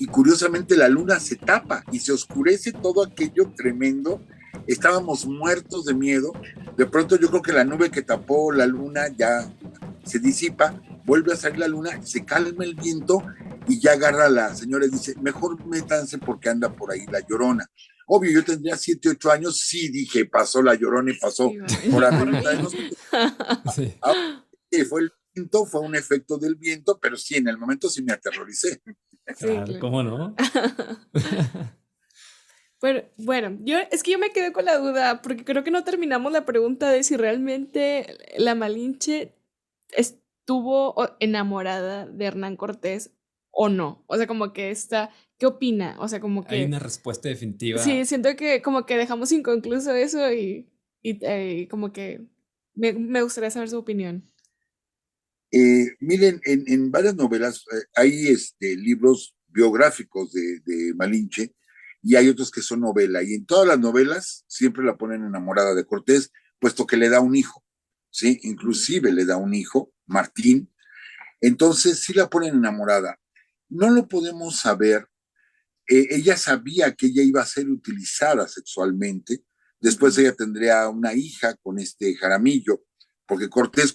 y curiosamente la luna se tapa y se oscurece todo aquello tremendo. Estábamos muertos de miedo. De pronto yo creo que la nube que tapó la luna ya se disipa, vuelve a salir la luna, se calma el viento y ya agarra a la señora y dice, mejor métanse porque anda por ahí la Llorona. Obvio, yo tendría 7, 8 años, sí dije, pasó la Llorona y pasó por arriba de nosotros. Sí. Fue el viento, fue un efecto del viento, pero sí, en el momento sí me aterroricé. Sí, Claro, claro. ¿cómo no? Pero bueno, es que yo me quedé con la duda porque creo que no terminamos la pregunta de si realmente la Malinche estuvo enamorada de Hernán Cortés o no. O sea, como que ¿qué opina? O sea, como Hay que una respuesta definitiva. sí, siento que como que dejamos inconcluso eso como que me gustaría saber su opinión. Miren, en varias novelas hay libros biográficos de Malinche y hay otros que son novela. Y en todas las novelas siempre la ponen enamorada de Cortés, puesto que le da un hijo, ¿sí? Inclusive le da un hijo, Martín. Entonces sí la ponen enamorada. No lo podemos saber. Ella sabía que ella iba a ser utilizada sexualmente. Después ella tendría una hija con este Jaramillo, porque Cortés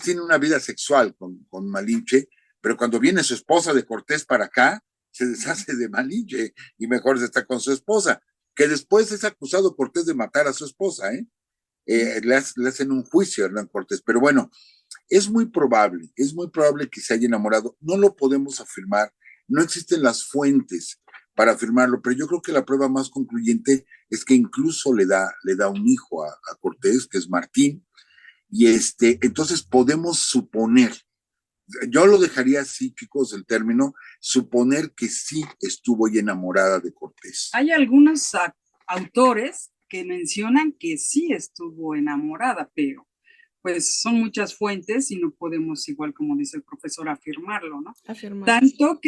tiene una vida sexual con Malinche, pero cuando viene su esposa de Cortés para acá, se deshace de Malinche y mejor se está con su esposa, que después es acusado Cortés de matar a su esposa, ¿eh? Le hacen un juicio a Hernán Cortés, pero bueno, es muy probable que se haya enamorado, no lo podemos afirmar, no existen las fuentes para afirmarlo, pero yo creo que la prueba más concluyente es que incluso le da un hijo a Cortés, que es Martín, y entonces podemos suponer, yo lo dejaría así, chicos, el término, suponer que sí estuvo ya enamorada de Cortés. Hay algunos autores que mencionan que sí estuvo enamorada, pero pues son muchas fuentes y no podemos, igual como dice el profesor, afirmarlo, ¿no? Afirmar. Tanto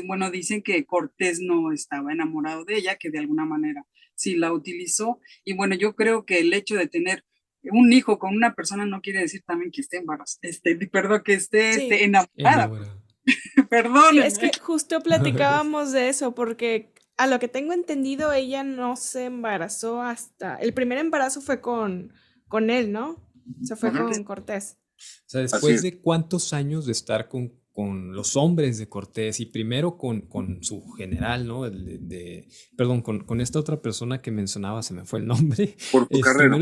bueno, dicen que Cortés no estaba enamorado de ella, que de alguna manera sí la utilizó. Y bueno, yo creo que el hecho de tener un hijo con una persona no quiere decir también que esté embarazada, perdón, que esté enamorada. Perdónenme. Sí, es que justo platicábamos de eso porque a lo que tengo entendido ella no se embarazó el primer embarazo fue con él, ¿no? O sea, fue con Cortés. O sea, después de cuántos años de estar con los hombres de Cortés y primero con su general, ¿no? Perdón, con esta otra persona que mencionaba, se me fue el nombre. Portocarrero.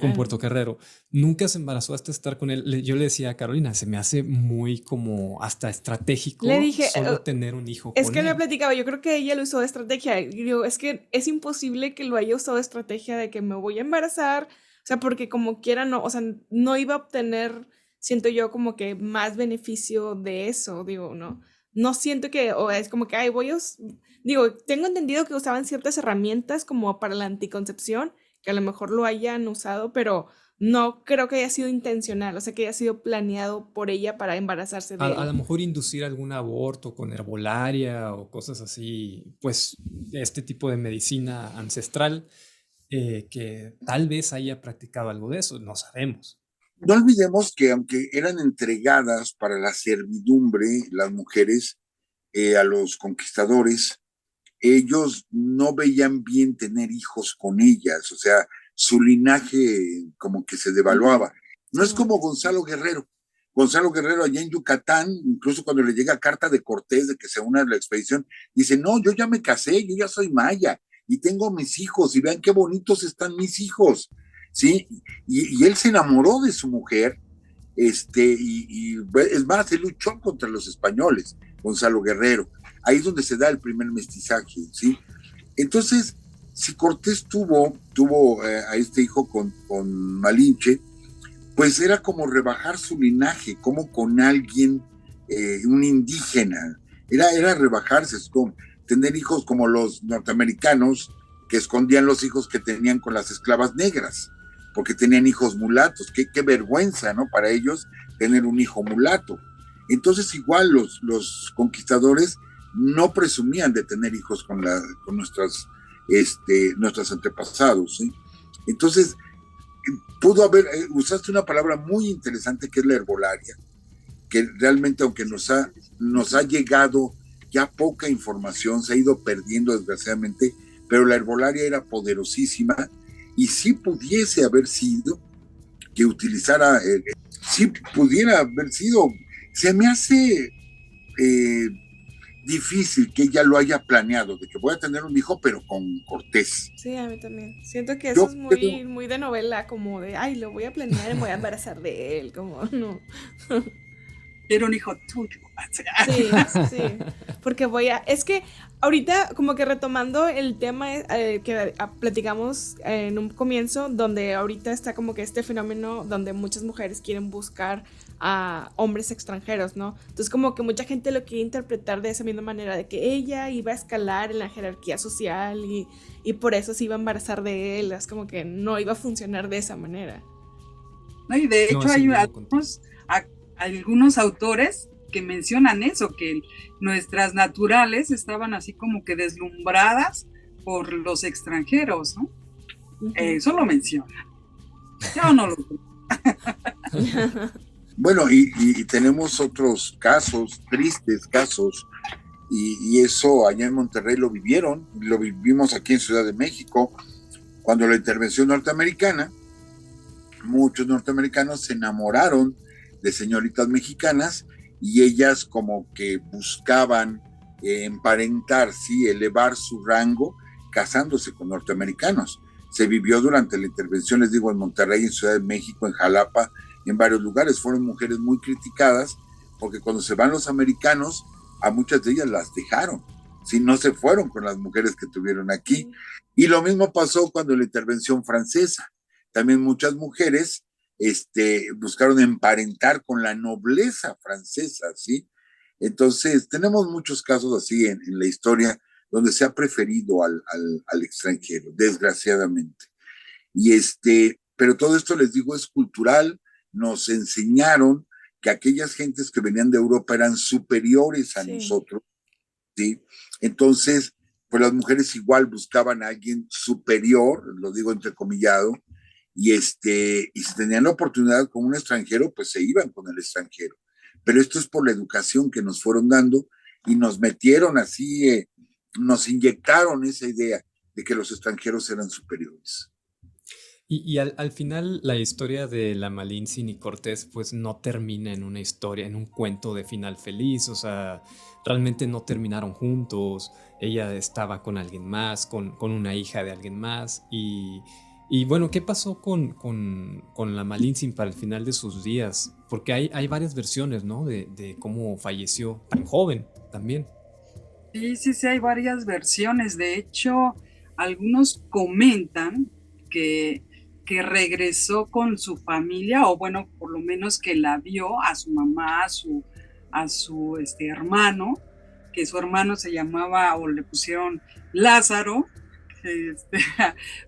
Con Portocarrero. Nunca se embarazó hasta estar con él. Yo le decía a Carolina, se me hace muy como hasta estratégico le dije, solo tener un hijo es con que él. le platicaba, yo creo que ella lo usó de estrategia. Y digo, es que es imposible que lo haya usado de estrategia de que me voy a embarazar. O sea, porque como quiera, no, o sea, no iba a obtener, siento yo, como que más beneficio de eso, digo, ¿no? No siento que, o es como que, digo, tengo entendido que usaban ciertas herramientas como para la anticoncepción, que a lo mejor lo hayan usado, pero no creo que haya sido intencional, o sea, que haya sido planeado por ella para embarazarse de él. A lo mejor inducir algún aborto con herbolaria o cosas así, pues este tipo de medicina ancestral que tal vez haya practicado algo de eso, no sabemos. No olvidemos que aunque eran entregadas para la servidumbre las mujeres a los conquistadores, ellos no veían bien tener hijos con ellas, o sea, su linaje como que se devaluaba. No es como Gonzalo Guerrero. Gonzalo Guerrero allá en Yucatán, incluso cuando le llega carta de Cortés de que se una a la expedición, dice, no, yo ya me casé, yo ya soy maya y tengo mis hijos y vean qué bonitos están mis hijos, ¿sí? Y él se enamoró de su mujer, y es más, él luchó contra los españoles, Gonzalo Guerrero. Ahí es donde se da el primer mestizaje, ¿sí? Entonces, si Cortés tuvo a este hijo con Malinche, pues era como rebajar su linaje, como con alguien, un indígena, era rebajarse, es como tener hijos como los norteamericanos que escondían los hijos que tenían con las esclavas negras, porque tenían hijos mulatos, qué vergüenza, ¿no? Para ellos tener un hijo mulato. Entonces igual los conquistadores no presumían de tener hijos con nuestros antepasados, ¿sí? Entonces, usaste una palabra muy interesante que es la herbolaria, que realmente aunque nos ha llegado ya poca información, se ha ido perdiendo desgraciadamente, pero la herbolaria era poderosísima y si pudiese haber sido que utilizara, si pudiera haber sido, se me hace difícil que ella lo haya planeado, de que voy a tener un hijo, pero con Cortés. Sí, a mí también. Siento que eso es muy de novela, como de, ay, lo voy a planear y me voy a embarazar de él, como, no. Era un hijo tuyo. Sí, sí, porque es que ahorita como que retomando el tema que platicamos en un comienzo, donde ahorita está como que este fenómeno donde muchas mujeres quieren buscar a hombres extranjeros, ¿no? Entonces como que mucha gente lo quiere interpretar de esa misma manera, de que ella iba a escalar en la jerarquía social y por eso se iba a embarazar de él, es como que no iba a funcionar de esa manera. No, y de hecho hay algunos autores que mencionan eso, que nuestras naturales estaban así como que deslumbradas por los extranjeros, ¿no? Uh-huh. Eso lo menciona. Yo no lo creo. Bueno, y tenemos otros casos, tristes casos, y eso allá en Monterrey lo vivimos aquí en Ciudad de México, cuando la intervención norteamericana, muchos norteamericanos se enamoraron de señoritas mexicanas y ellas como que buscaban emparentar, sí, elevar su rango casándose con norteamericanos. Se vivió durante la intervención, les digo, en Monterrey, en Ciudad de México, en Jalapa, en varios lugares. Fueron mujeres muy criticadas porque cuando se van los americanos, a muchas de ellas las dejaron, ¿sí? No se fueron con las mujeres que tuvieron aquí. Y lo mismo pasó cuando la intervención francesa. También muchas mujeres buscaron emparentar con la nobleza francesa, ¿sí? Entonces, tenemos muchos casos así en la historia donde se ha preferido al extranjero, desgraciadamente. Pero todo esto, les digo, es cultural. Nos enseñaron que aquellas gentes que venían de Europa eran superiores a nosotros, ¿sí? Entonces, pues las mujeres igual buscaban a alguien superior, lo digo entrecomillado, y si tenían la oportunidad con un extranjero, pues se iban con el extranjero. Pero esto es por la educación que nos fueron dando y nos metieron así, nos inyectaron esa idea de que los extranjeros eran superiores. Y al final la historia de la Malintzin y Cortés pues no termina en una historia, en un cuento de final feliz, o sea, realmente no terminaron juntos, ella estaba con alguien más, con una hija de alguien más y bueno, ¿qué pasó con la Malintzin para el final de sus días? Porque hay varias versiones, ¿no? De cómo falleció tan joven también. Sí, hay varias versiones. De hecho, algunos comentan que regresó con su familia, o bueno, por lo menos que la vio a su mamá, a su hermano, que su hermano se llamaba, o le pusieron Lázaro,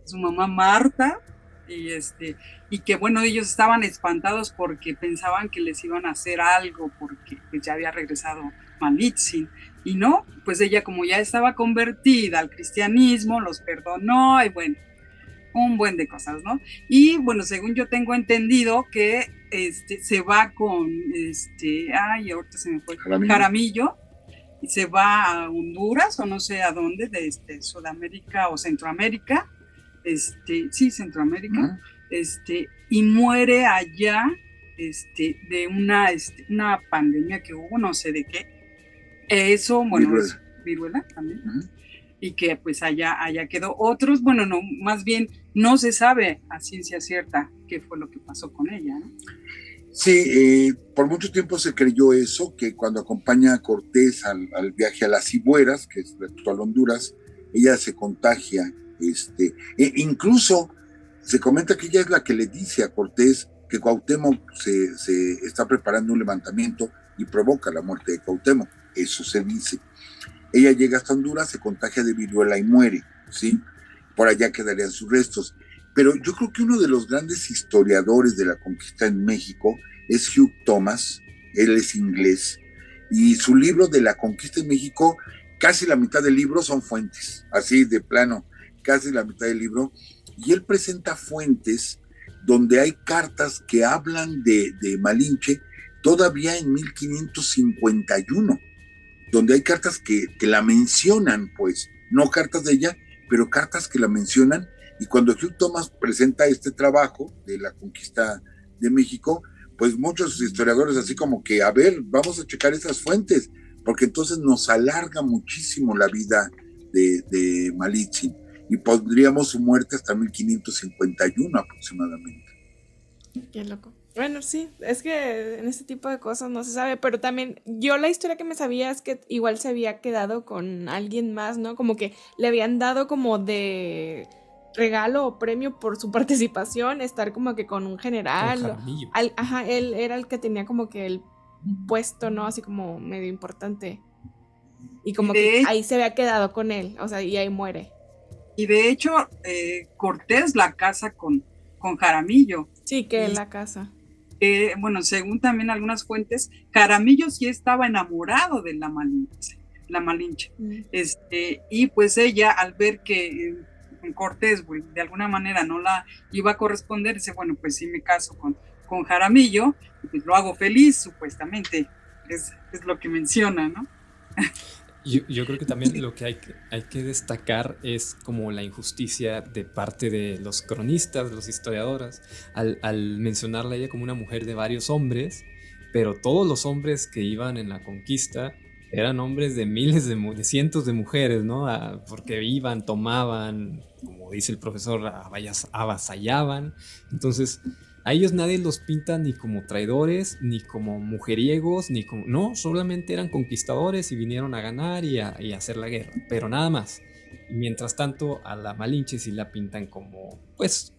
su mamá Marta, y que bueno, ellos estaban espantados porque pensaban que les iban a hacer algo, porque pues ya había regresado Malintzin, y no, pues ella como ya estaba convertida al cristianismo, los perdonó, y bueno, un buen de cosas, ¿no? Y bueno, según yo tengo entendido que se va con ahorita se me fue Jaramillo, y se va a Honduras o no sé a dónde, de Sudamérica o Centroamérica, sí, Centroamérica, Ujú. y muere allá, de una pandemia que hubo, no sé de qué. Eso, bueno, es Viruela. viruela también, Ujú. y que pues allá quedó. Otros, bueno, no, más bien no se sabe a ciencia cierta qué fue lo que pasó con ella, ¿no? Sí, por mucho tiempo se creyó eso, que cuando acompaña a Cortés al viaje a las Cibueras, que es la actual Honduras, ella se contagia, incluso se comenta que ella es la que le dice a Cortés que Cuauhtémoc se está preparando un levantamiento y provoca la muerte de Cuauhtémoc, eso se dice. Ella llega hasta Honduras, se contagia de viruela y muere, ¿sí? Por allá quedarían sus restos. Pero yo creo que uno de los grandes historiadores de la conquista en México es Hugh Thomas, él es inglés, y su libro de la conquista en México, casi la mitad del libro son fuentes, así de plano, casi la mitad del libro, y él presenta fuentes donde hay cartas que hablan de Malinche todavía en 1551, donde hay cartas que la mencionan, pues, no cartas de ella, pero cartas que la mencionan. Y cuando Hugh Thomas presenta este trabajo de la conquista de México, pues muchos historiadores así como que, a ver, vamos a checar esas fuentes, porque entonces nos alarga muchísimo la vida de Malitzin y pondríamos su muerte hasta 1551 aproximadamente. Qué loco. Bueno, sí, es que en este tipo de cosas no se sabe, pero también yo la historia que me sabía es que igual se había quedado con alguien más, ¿no? Como que le habían dado como de regalo o premio por su participación, estar como que con un Con general, Jaramillo. ajá, él era el que tenía como que el puesto, ¿no? Así como medio importante. Y Y como que de, ahí se había quedado con él, o sea, y ahí muere. y de hecho, Cortés la casa con Jaramillo. Sí, que Y la casa. bueno, según también algunas fuentes, Jaramillo sí estaba enamorado de la Malinche. Mm. Y pues ella, al ver que Cortés, pues, de alguna manera no la iba a corresponder, dice, bueno, pues sí me caso con Jaramillo, y pues lo hago feliz, supuestamente, es lo que menciona, ¿no? Yo creo que también lo que hay que destacar es como la injusticia de parte de los cronistas, los historiadores, al mencionarla a ella como una mujer de varios hombres, pero todos los hombres que iban en la conquista eran hombres de miles de cientos de mujeres, ¿no? Porque iban, tomaban, como dice el profesor, avasallaban. Entonces, a ellos nadie los pinta ni como traidores, ni como mujeriegos, ni como... No, solamente eran conquistadores y vinieron a ganar y a hacer la guerra, pero nada más. Y mientras tanto, a la Malinche sí la pintan como, pues,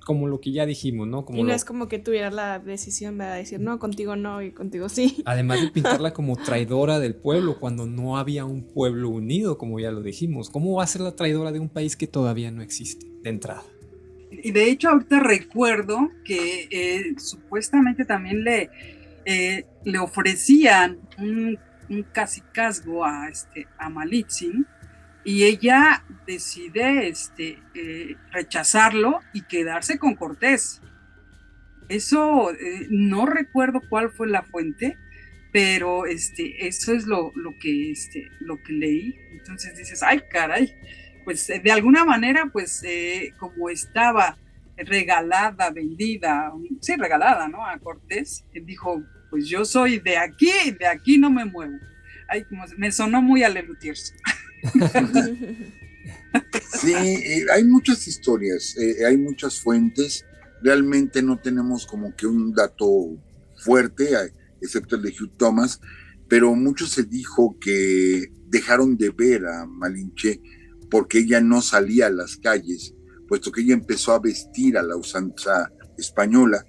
como lo que ya dijimos, ¿no? Y Como no es lo... como que tuviera la decisión, ¿verdad? De decir, no, contigo no y contigo sí. Además de pintarla como traidora del pueblo, cuando no había un pueblo unido, como ya lo dijimos. ¿Cómo va a ser la traidora de un país que todavía no existe, de entrada? Y de hecho, ahorita recuerdo que supuestamente también le ofrecían un cacicazgo a Malitzin, y ella decide rechazarlo y quedarse con Cortés. Eso no recuerdo cuál fue la fuente, pero eso es lo que leí. Entonces dices, ay, caray, pues de alguna manera, pues como estaba regalada, vendida, sí, regalada, ¿no? A Cortés, él dijo, pues yo soy de aquí no me muevo. Ay, como me sonó muy a Lelutiers. Sí, hay muchas historias, hay muchas fuentes. Realmente no tenemos como que un dato fuerte, excepto el de Hugh Thomas, pero mucho se dijo que dejaron de ver a Malinche porque ella no salía a las calles, puesto que ella empezó a vestir a la usanza española,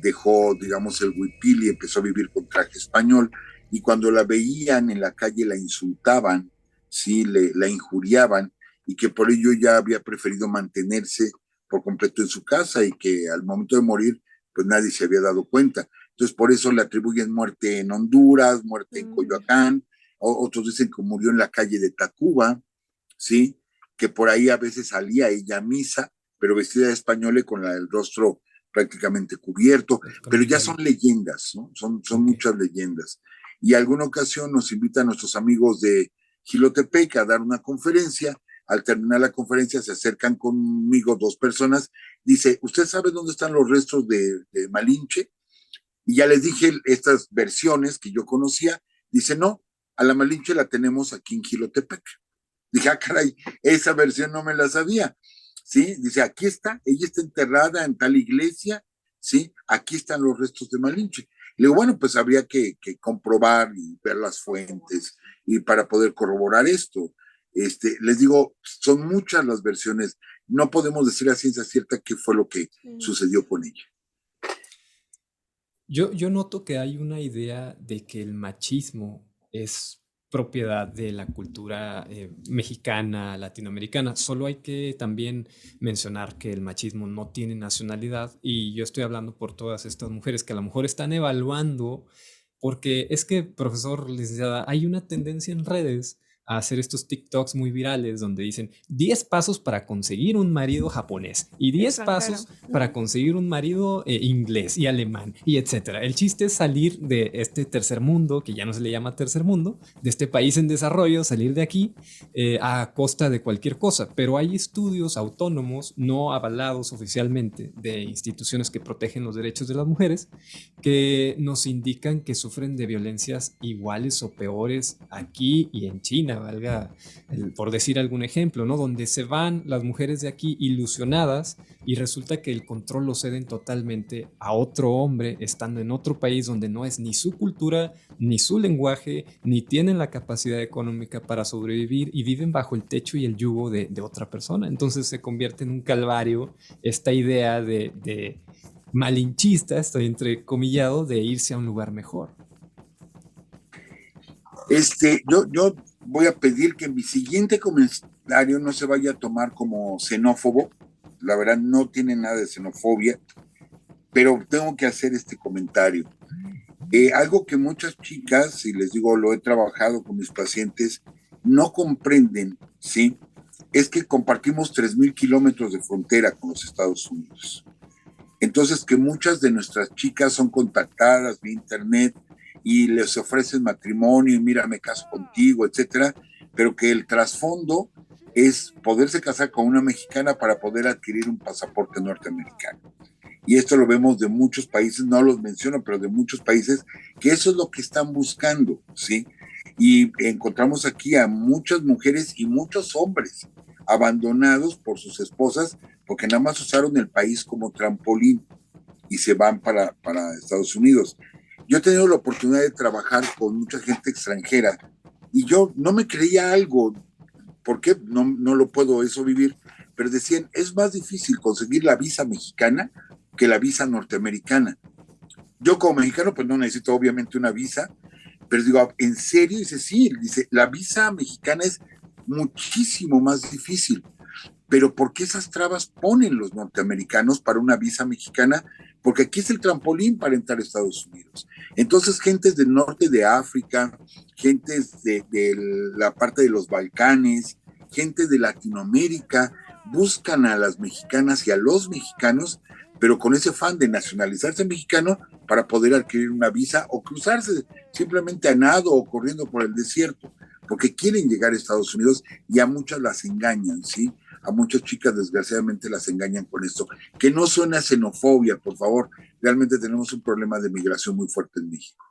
dejó, digamos, el huipil y empezó a vivir con traje español, y cuando la veían en la calle la insultaban, sí, la injuriaban, y que por ello ya había preferido mantenerse por completo en su casa y que al momento de morir, pues nadie se había dado cuenta. Entonces, por eso le atribuyen muerte en Honduras, muerte en Coyoacán, otros dicen que murió en la calle de Tacuba, ¿sí? Que por ahí a veces salía ella a misa, pero vestida de española y con el rostro prácticamente cubierto, Con pero el ya velo. son leyendas, ¿no? Son Ok. muchas leyendas. Y alguna ocasión nos invitan nuestros amigos de Gilotepec a dar una conferencia al terminar la conferencia se acercan conmigo 2 personas, dice, ¿usted sabe dónde están los restos de Malinche? Y ya les dije estas versiones que yo conocía, dice, no, a la Malinche la tenemos aquí en Jilotepec. Dije, ah, caray, esa versión no me la sabía, ¿sí? Dice, aquí está, ella está enterrada en tal iglesia, ¿sí? Aquí están los restos de Malinche. Le digo, bueno, pues habría que comprobar y ver las fuentes y para poder corroborar esto. Les digo, son muchas las versiones, no podemos decir a ciencia cierta qué fue lo que sucedió con ella. Yo noto que hay una idea de que el machismo es propiedad de la cultura mexicana, latinoamericana. Solo hay que también mencionar que el machismo no tiene nacionalidad y yo estoy hablando por todas estas mujeres que a lo mejor están evaluando, porque es que, profesor, licenciada, hay una tendencia en redes a hacer estos TikToks muy virales donde dicen 10 pasos para conseguir un marido japonés y 10 pasos para conseguir un marido inglés y alemán y etcétera. El chiste es salir de este tercer mundo, que ya no se le llama tercer mundo, de este país en desarrollo, salir de aquí a costa de cualquier cosa. Pero hay estudios autónomos no avalados oficialmente de instituciones que protegen los derechos de las mujeres que nos indican que sufren de violencias iguales o peores aquí y en China, valga por decir algún ejemplo, ¿no? Donde se van las mujeres de aquí ilusionadas y resulta que el control lo ceden totalmente a otro hombre estando en otro país donde no es ni su cultura, ni su lenguaje, ni tienen la capacidad económica para sobrevivir y viven bajo el techo y el yugo de otra persona. Entonces se convierte en un calvario esta idea de malinchista, estoy entrecomillado, de irse a un lugar mejor. Yo voy a pedir que mi siguiente comentario no se vaya a tomar como xenófobo. La verdad no tiene nada de xenofobia, pero tengo que hacer este comentario. Algo que muchas chicas, y les digo, lo he trabajado con mis pacientes, no comprenden, ¿sí? Es que compartimos 3,000 kilómetros de frontera con los Estados Unidos. Entonces, que muchas de nuestras chicas son contactadas vía internet y les ofrecen matrimonio y mira, me caso contigo, etcétera, pero que el trasfondo es poderse casar con una mexicana para poder adquirir un pasaporte norteamericano. Y esto lo vemos de muchos países, no los menciono, pero de muchos países, que eso es lo que están buscando, ¿sí? Y encontramos aquí a muchas mujeres y muchos hombres abandonados por sus esposas porque nada más usaron el país como trampolín y se van para Estados Unidos. Yo he tenido la oportunidad de trabajar con mucha gente extranjera y yo no me creía algo, porque no lo puedo eso vivir, pero decían, es más difícil conseguir la visa mexicana que la visa norteamericana. Yo como mexicano pues no necesito obviamente una visa, pero digo, ¿en serio? Dice, sí, dice, la visa mexicana es muchísimo más difícil. Pero ¿por qué esas trabas ponen los norteamericanos para una visa mexicana? Porque aquí es el trampolín para entrar a Estados Unidos. Entonces, gentes del norte de África, gentes de la parte de los Balcanes, gente de Latinoamérica, buscan a las mexicanas y a los mexicanos, pero con ese afán de nacionalizarse mexicano para poder adquirir una visa o cruzarse simplemente a nado o corriendo por el desierto, porque quieren llegar a Estados Unidos y a muchas las engañan, ¿sí? A muchas chicas desgraciadamente las engañan con esto. Que no suena a xenofobia, por favor. Realmente tenemos un problema de migración muy fuerte en México.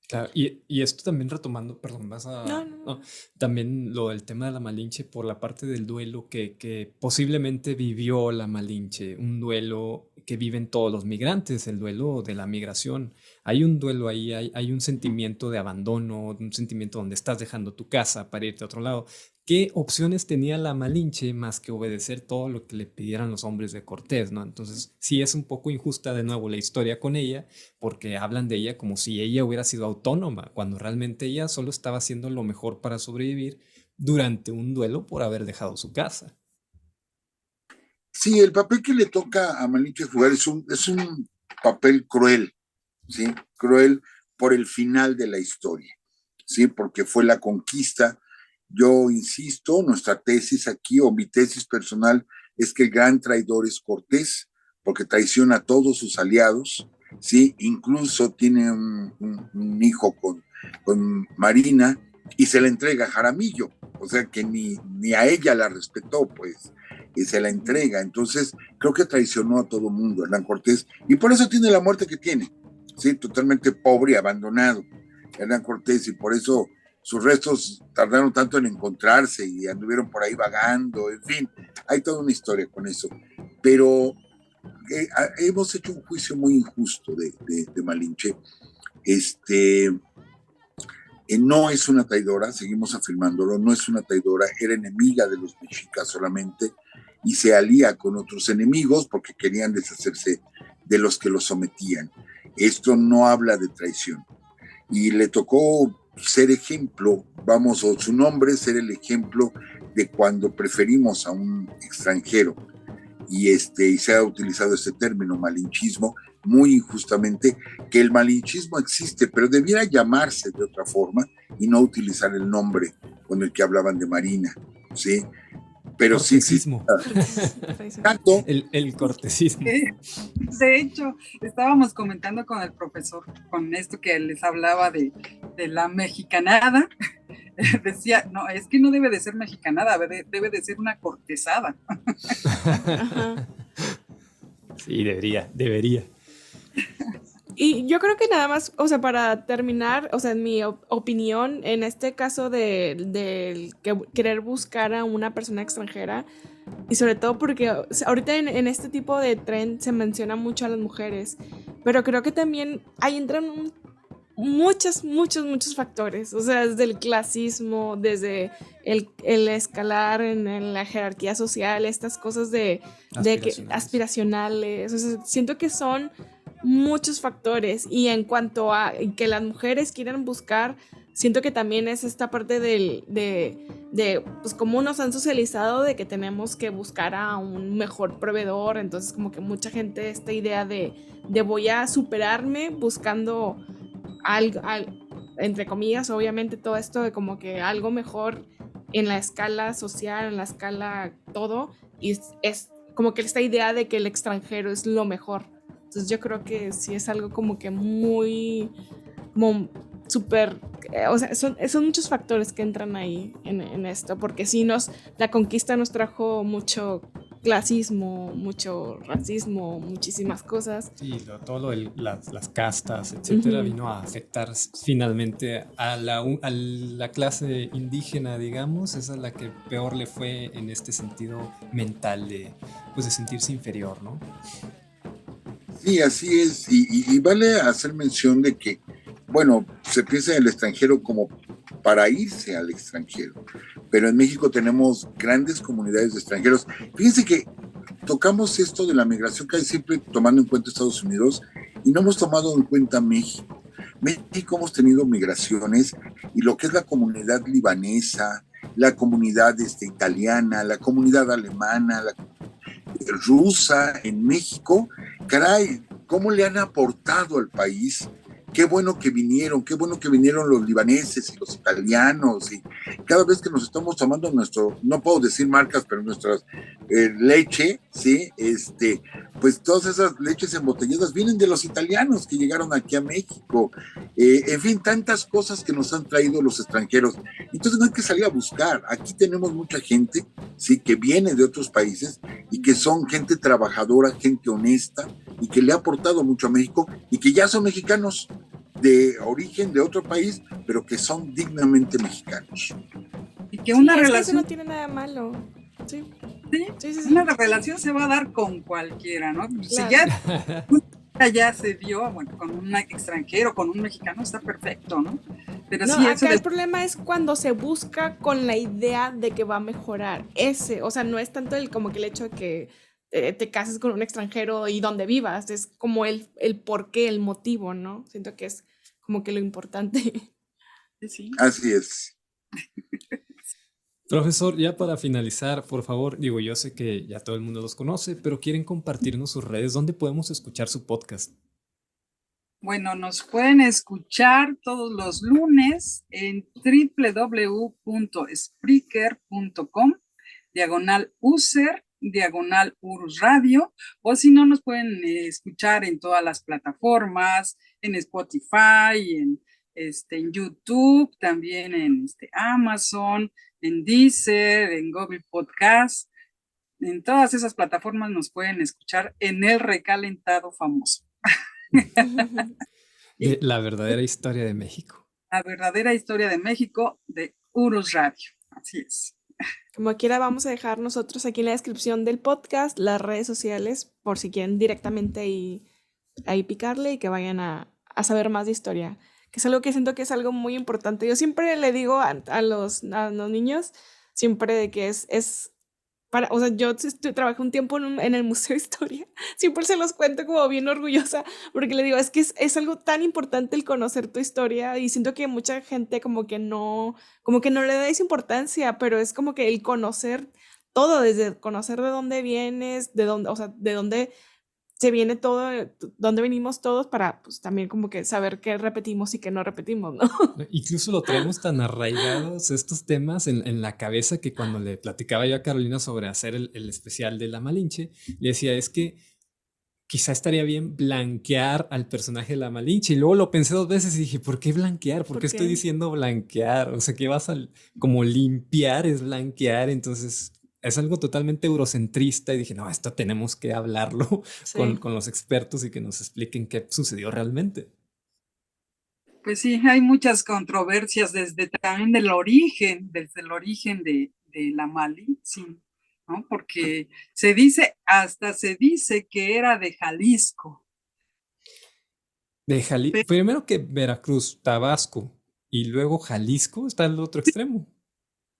Claro, y esto también retomando, perdón, vas a... No, también lo del tema de la Malinche por la parte del duelo que posiblemente vivió la Malinche, un duelo que viven todos los migrantes, el duelo de la migración. Hay un duelo ahí, hay un sentimiento de abandono, un sentimiento donde estás dejando tu casa para irte a otro lado. ¿Qué opciones tenía la Malinche más que obedecer todo lo que le pidieran los hombres de Cortés, ¿no? Entonces, sí es un poco injusta de nuevo la historia con ella, porque hablan de ella como si ella hubiera sido autónoma, cuando realmente ella solo estaba haciendo lo mejor para sobrevivir durante un duelo por haber dejado su casa. Sí, el papel que le toca a Malinche jugar es un papel cruel, ¿sí? Cruel por el final de la historia, ¿sí? Porque fue la conquista. Yo insisto, nuestra tesis aquí, o mi tesis personal, es que el gran traidor es Cortés, porque traiciona a todos sus aliados, ¿sí? Incluso tiene un hijo con Marina y se le entrega a Jaramillo. O sea que ni a ella la respetó, pues, y se la entrega. Entonces, creo que traicionó a todo mundo, Hernán Cortés, y por eso tiene la muerte que tiene, sí, totalmente pobre y abandonado, Hernán Cortés, y por eso sus restos tardaron tanto en encontrarse y anduvieron por ahí vagando, en fin, hay toda una historia con eso. Pero hemos hecho un juicio muy injusto de Malinche. No es una traidora, seguimos afirmándolo, no es una traidora, era enemiga de los mexicas solamente y se alía con otros enemigos porque querían deshacerse de los que los sometían. Esto no habla de traición. Y le tocó ser ejemplo, vamos, o su nombre ser el ejemplo de cuando preferimos a un extranjero. Y se ha utilizado este término malinchismo muy injustamente, que el malinchismo existe, pero debiera llamarse de otra forma y no utilizar el nombre con el que hablaban de Marina, ¿sí? Pero cortesismo. Sí. El cortesismo. De hecho, estábamos comentando con el profesor, con esto que les hablaba de la mexicanada. Decía, no, es que no debe de ser mexicanada, debe de ser una cortesada. Sí, debería. Y yo creo que nada más, o sea, para terminar, o sea, en mi opinión, en este caso de querer buscar a una persona extranjera, y sobre todo porque ahorita en este tipo de tren se menciona mucho a las mujeres, pero creo que también ahí entran muchos factores, o sea, desde el clasismo, desde el escalar en la jerarquía social, estas cosas de aspiracionales, o sea, siento que son muchos factores, y en cuanto a que las mujeres quieran buscar, siento que también es esta parte de pues cómo nos han socializado de que tenemos que buscar a un mejor proveedor, entonces como que mucha gente esta idea de voy a superarme buscando algo, entre comillas, obviamente todo esto de como que algo mejor en la escala social, en la escala todo, y es como que esta idea de que el extranjero es lo mejor. Entonces yo creo que sí es algo como que muy, como súper, o sea, son muchos factores que entran ahí en esto, porque sí la conquista nos trajo mucho clasismo, mucho racismo, muchísimas cosas. Sí, todo lo de las castas, etcétera, vino a afectar finalmente a la clase indígena, digamos, esa es la que peor le fue en este sentido mental de sentirse inferior, ¿no? Sí, así es, y vale hacer mención de que, bueno, se piensa en el extranjero como para irse al extranjero, pero en México tenemos grandes comunidades de extranjeros. Fíjense que tocamos esto de la migración casi siempre tomando en cuenta Estados Unidos y no hemos tomado en cuenta México. México hemos tenido migraciones y lo que es la comunidad libanesa, la comunidad italiana, la comunidad alemana, la rusa en México, caray, ¿cómo le han aportado al país? Qué bueno que vinieron los libaneses y los italianos, y cada vez que nos estamos tomando no puedo decir marcas, pero nuestra leche, ¿sí? Pues todas esas leches embotelladas vienen de los italianos que llegaron aquí a México. En fin, tantas cosas que nos han traído los extranjeros. Entonces no hay que salir a buscar. Aquí tenemos mucha gente, ¿sí? Que viene de otros países y que son gente trabajadora, gente honesta y que le ha aportado mucho a México y que ya son mexicanos de origen de otro país, pero que son dignamente mexicanos. Y que una relación... relación no tiene nada malo. Sí. Sí. Una relación se va a dar con cualquiera, ¿no? Claro. Si ya se dio, bueno, con un extranjero, con un mexicano, está perfecto, ¿no? Pero no, sí, acá el problema es cuando se busca con la idea de que va a mejorar. O sea, no es tanto como que el hecho de que te cases con un extranjero y donde vivas, es como el porqué, el motivo, ¿no? Siento que es como que lo importante. Sí. Así es. Profesor, ya para finalizar, por favor, yo sé que ya todo el mundo los conoce, pero quieren compartirnos sus redes, ¿dónde podemos escuchar su podcast? Bueno, nos pueden escuchar todos los lunes en www.spreaker.com/user/urus radio, o si no, nos pueden escuchar en todas las plataformas, en Spotify, en YouTube, también en Amazon, en Deezer, en Google Podcast. En todas esas plataformas nos pueden escuchar en El Recalentado Famoso. La verdadera historia de México. La verdadera historia de México de Urus Radio. Así es. Como quiera, vamos a dejar nosotros aquí en la descripción del podcast las redes sociales por si quieren directamente ahí picarle y que vayan a saber más de historia, que es algo que siento que es algo muy importante. Yo siempre le digo a los niños, siempre de que es o sea, yo trabajé un tiempo en el Museo de Historia, siempre se los cuento como bien orgullosa, porque le digo, es que es algo tan importante el conocer tu historia y siento que mucha gente como que no le da esa importancia, pero es como que el conocer todo, desde conocer de dónde vienes, de dónde, o sea, de dónde se viene todo, dónde venimos todos para pues también como que saber qué repetimos y qué no repetimos, ¿no? Incluso lo traemos tan arraigados estos temas en la cabeza que cuando le platicaba yo a Carolina sobre hacer el especial de La Malinche, le decía, es que quizá estaría bien blanquear al personaje de La Malinche. Y luego lo pensé 2 veces y dije, ¿por qué blanquear? ¿Por qué estoy diciendo blanquear? O sea, que vas a como limpiar es blanquear, entonces es algo totalmente eurocentrista y dije, no, esto tenemos que hablarlo Sí. con los expertos y que nos expliquen qué sucedió realmente. Pues sí, hay muchas controversias desde también desde el origen de la Malinche, ¿no? Porque hasta se dice que era de Jalisco. Primero que Veracruz, Tabasco y luego Jalisco está al otro extremo.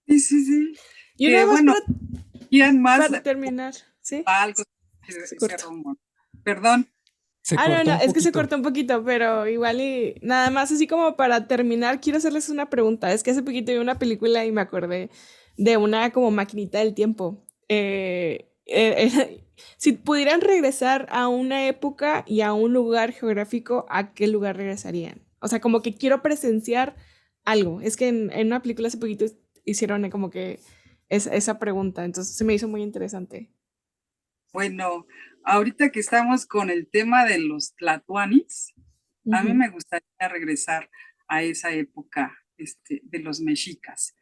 Sí. Y una vez más para terminar, ¿sí? Algo Perdón. No, es que se cortó un poquito, pero igual y nada más así como para terminar, quiero hacerles una pregunta. Es que hace poquito vi una película y me acordé de una como maquinita del tiempo. Si pudieran regresar a una época y a un lugar geográfico, ¿a qué lugar regresarían? O sea, como que quiero presenciar algo. Es que en una película hace poquito hicieron como que esa pregunta, entonces se me hizo muy interesante. Bueno, ahorita que estamos con el tema de los tlatoanis, a mí me gustaría regresar a esa época de los mexicas.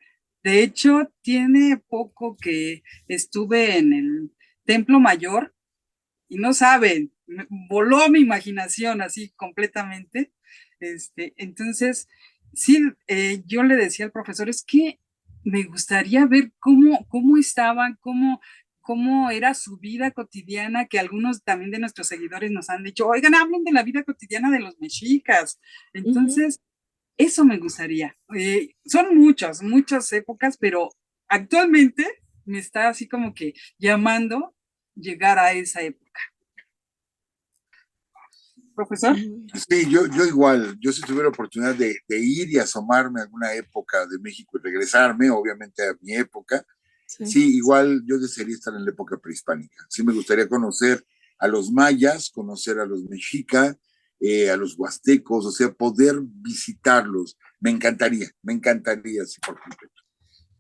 De hecho, tiene poco que estuve en el Templo Mayor y no saben, voló mi imaginación así completamente. Entonces, sí, yo le decía al profesor, es que me gustaría ver cómo estaban, cómo era su vida cotidiana, que algunos también de nuestros seguidores nos han dicho, oigan, hablen de la vida cotidiana de los mexicas. Entonces, eso me gustaría. Son muchas épocas, pero actualmente me está así como que llamando llegar a esa época. ¿Profesor? Sí, yo igual, yo si tuviera oportunidad de ir y asomarme a alguna época de México y regresarme, obviamente a mi época, sí, igual yo desearía estar en la época prehispánica. Sí me gustaría conocer a los mayas, conocer a los mexicas, a los huastecos, o sea, poder visitarlos. Me encantaría, sí, por completo.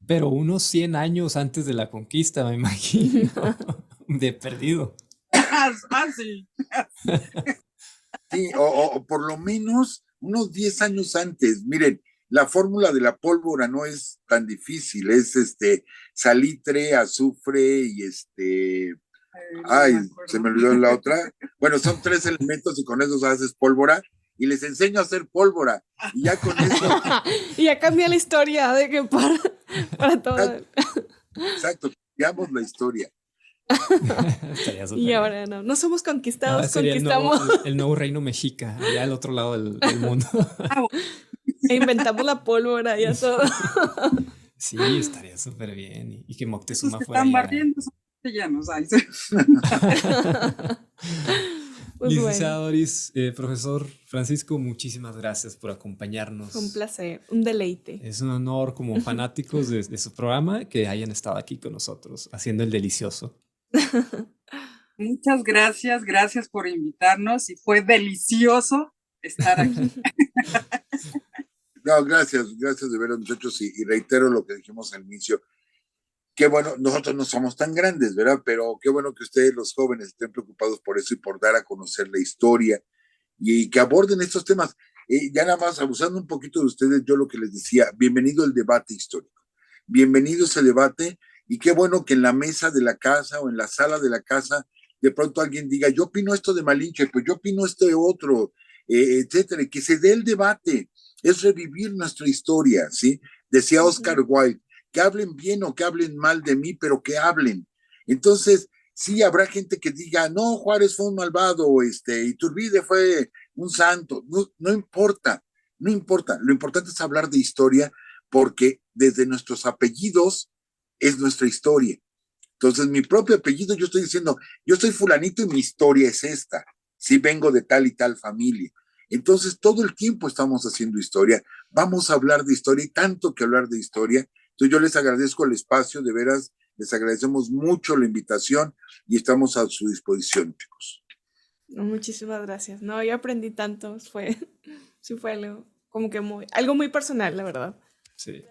Pero unos 100 años antes de la conquista, me imagino, de perdido. Sí. Sí, o por lo menos unos 10 años antes. Miren, la fórmula de la pólvora no es tan difícil, es salitre, azufre y se me olvidó la otra. Bueno, son 3 elementos y con esos haces pólvora y les enseño a hacer pólvora y ya con eso. Y ya cambia la historia de que para todo. Exacto, cambiamos la historia. Y ahora no somos conquistados, conquistamos. El nuevo reino mexica, allá al otro lado del mundo. E inventamos la pólvora y a todo. Sí, estaría súper bien. Y que Moctezuma fuera. Están barriendo, ya no sabes. Pues Licenciado Doris, profesor Francisco, muchísimas gracias por acompañarnos. Un placer, un deleite. Es un honor como fanáticos de su programa que hayan estado aquí con nosotros haciendo el delicioso. Muchas gracias por invitarnos y fue delicioso estar aquí. No, gracias de veras, muchachos, y reitero lo que dijimos al inicio. Qué bueno, nosotros no somos tan grandes, ¿verdad? Pero qué bueno que ustedes, los jóvenes, estén preocupados por eso y por dar a conocer la historia y que aborden estos temas. ya nada más abusando un poquito de ustedes, yo lo que les decía, bienvenido el debate histórico, bienvenido ese debate, y qué bueno que en la mesa de la casa o en la sala de la casa de pronto alguien diga, yo opino esto de Malinche, pues yo opino esto de otro, etcétera, y que se dé el debate, es revivir nuestra historia, ¿sí? Decía Oscar Wilde, que hablen bien o que hablen mal de mí, pero que hablen. Entonces, sí, habrá gente que diga, no, Juárez fue un malvado, Iturbide fue un santo, no, no importa, no importa, lo importante es hablar de historia, porque desde nuestros apellidos es nuestra historia. Entonces, mi propio apellido, yo estoy diciendo, yo soy fulanito y mi historia es esta, sí vengo de tal y tal familia. Entonces, todo el tiempo estamos haciendo historia, vamos a hablar de historia y tanto que hablar de historia. Entonces, yo les agradezco el espacio, de veras, les agradecemos mucho la invitación y estamos a su disposición, chicos. Muchísimas gracias. No, yo aprendí tanto, sí fue como que algo muy personal, la verdad. Sí.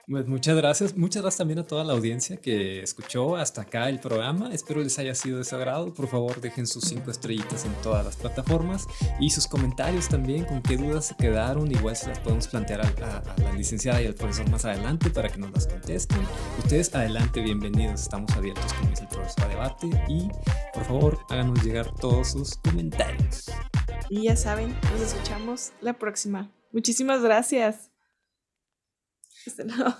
Pues muchas gracias también a toda la audiencia que escuchó hasta acá el programa. Espero les haya sido de su agrado. Por favor, dejen sus 5 estrellitas en todas las plataformas y sus comentarios también, con qué dudas se quedaron. Igual se las podemos plantear a la licenciada y al profesor más adelante para que nos las contesten. Ustedes adelante, bienvenidos. Estamos abiertos, como dice el profesor, a debate, y por favor háganos llegar todos sus comentarios. Y ya saben, nos escuchamos la próxima. Muchísimas gracias. Hasta luego.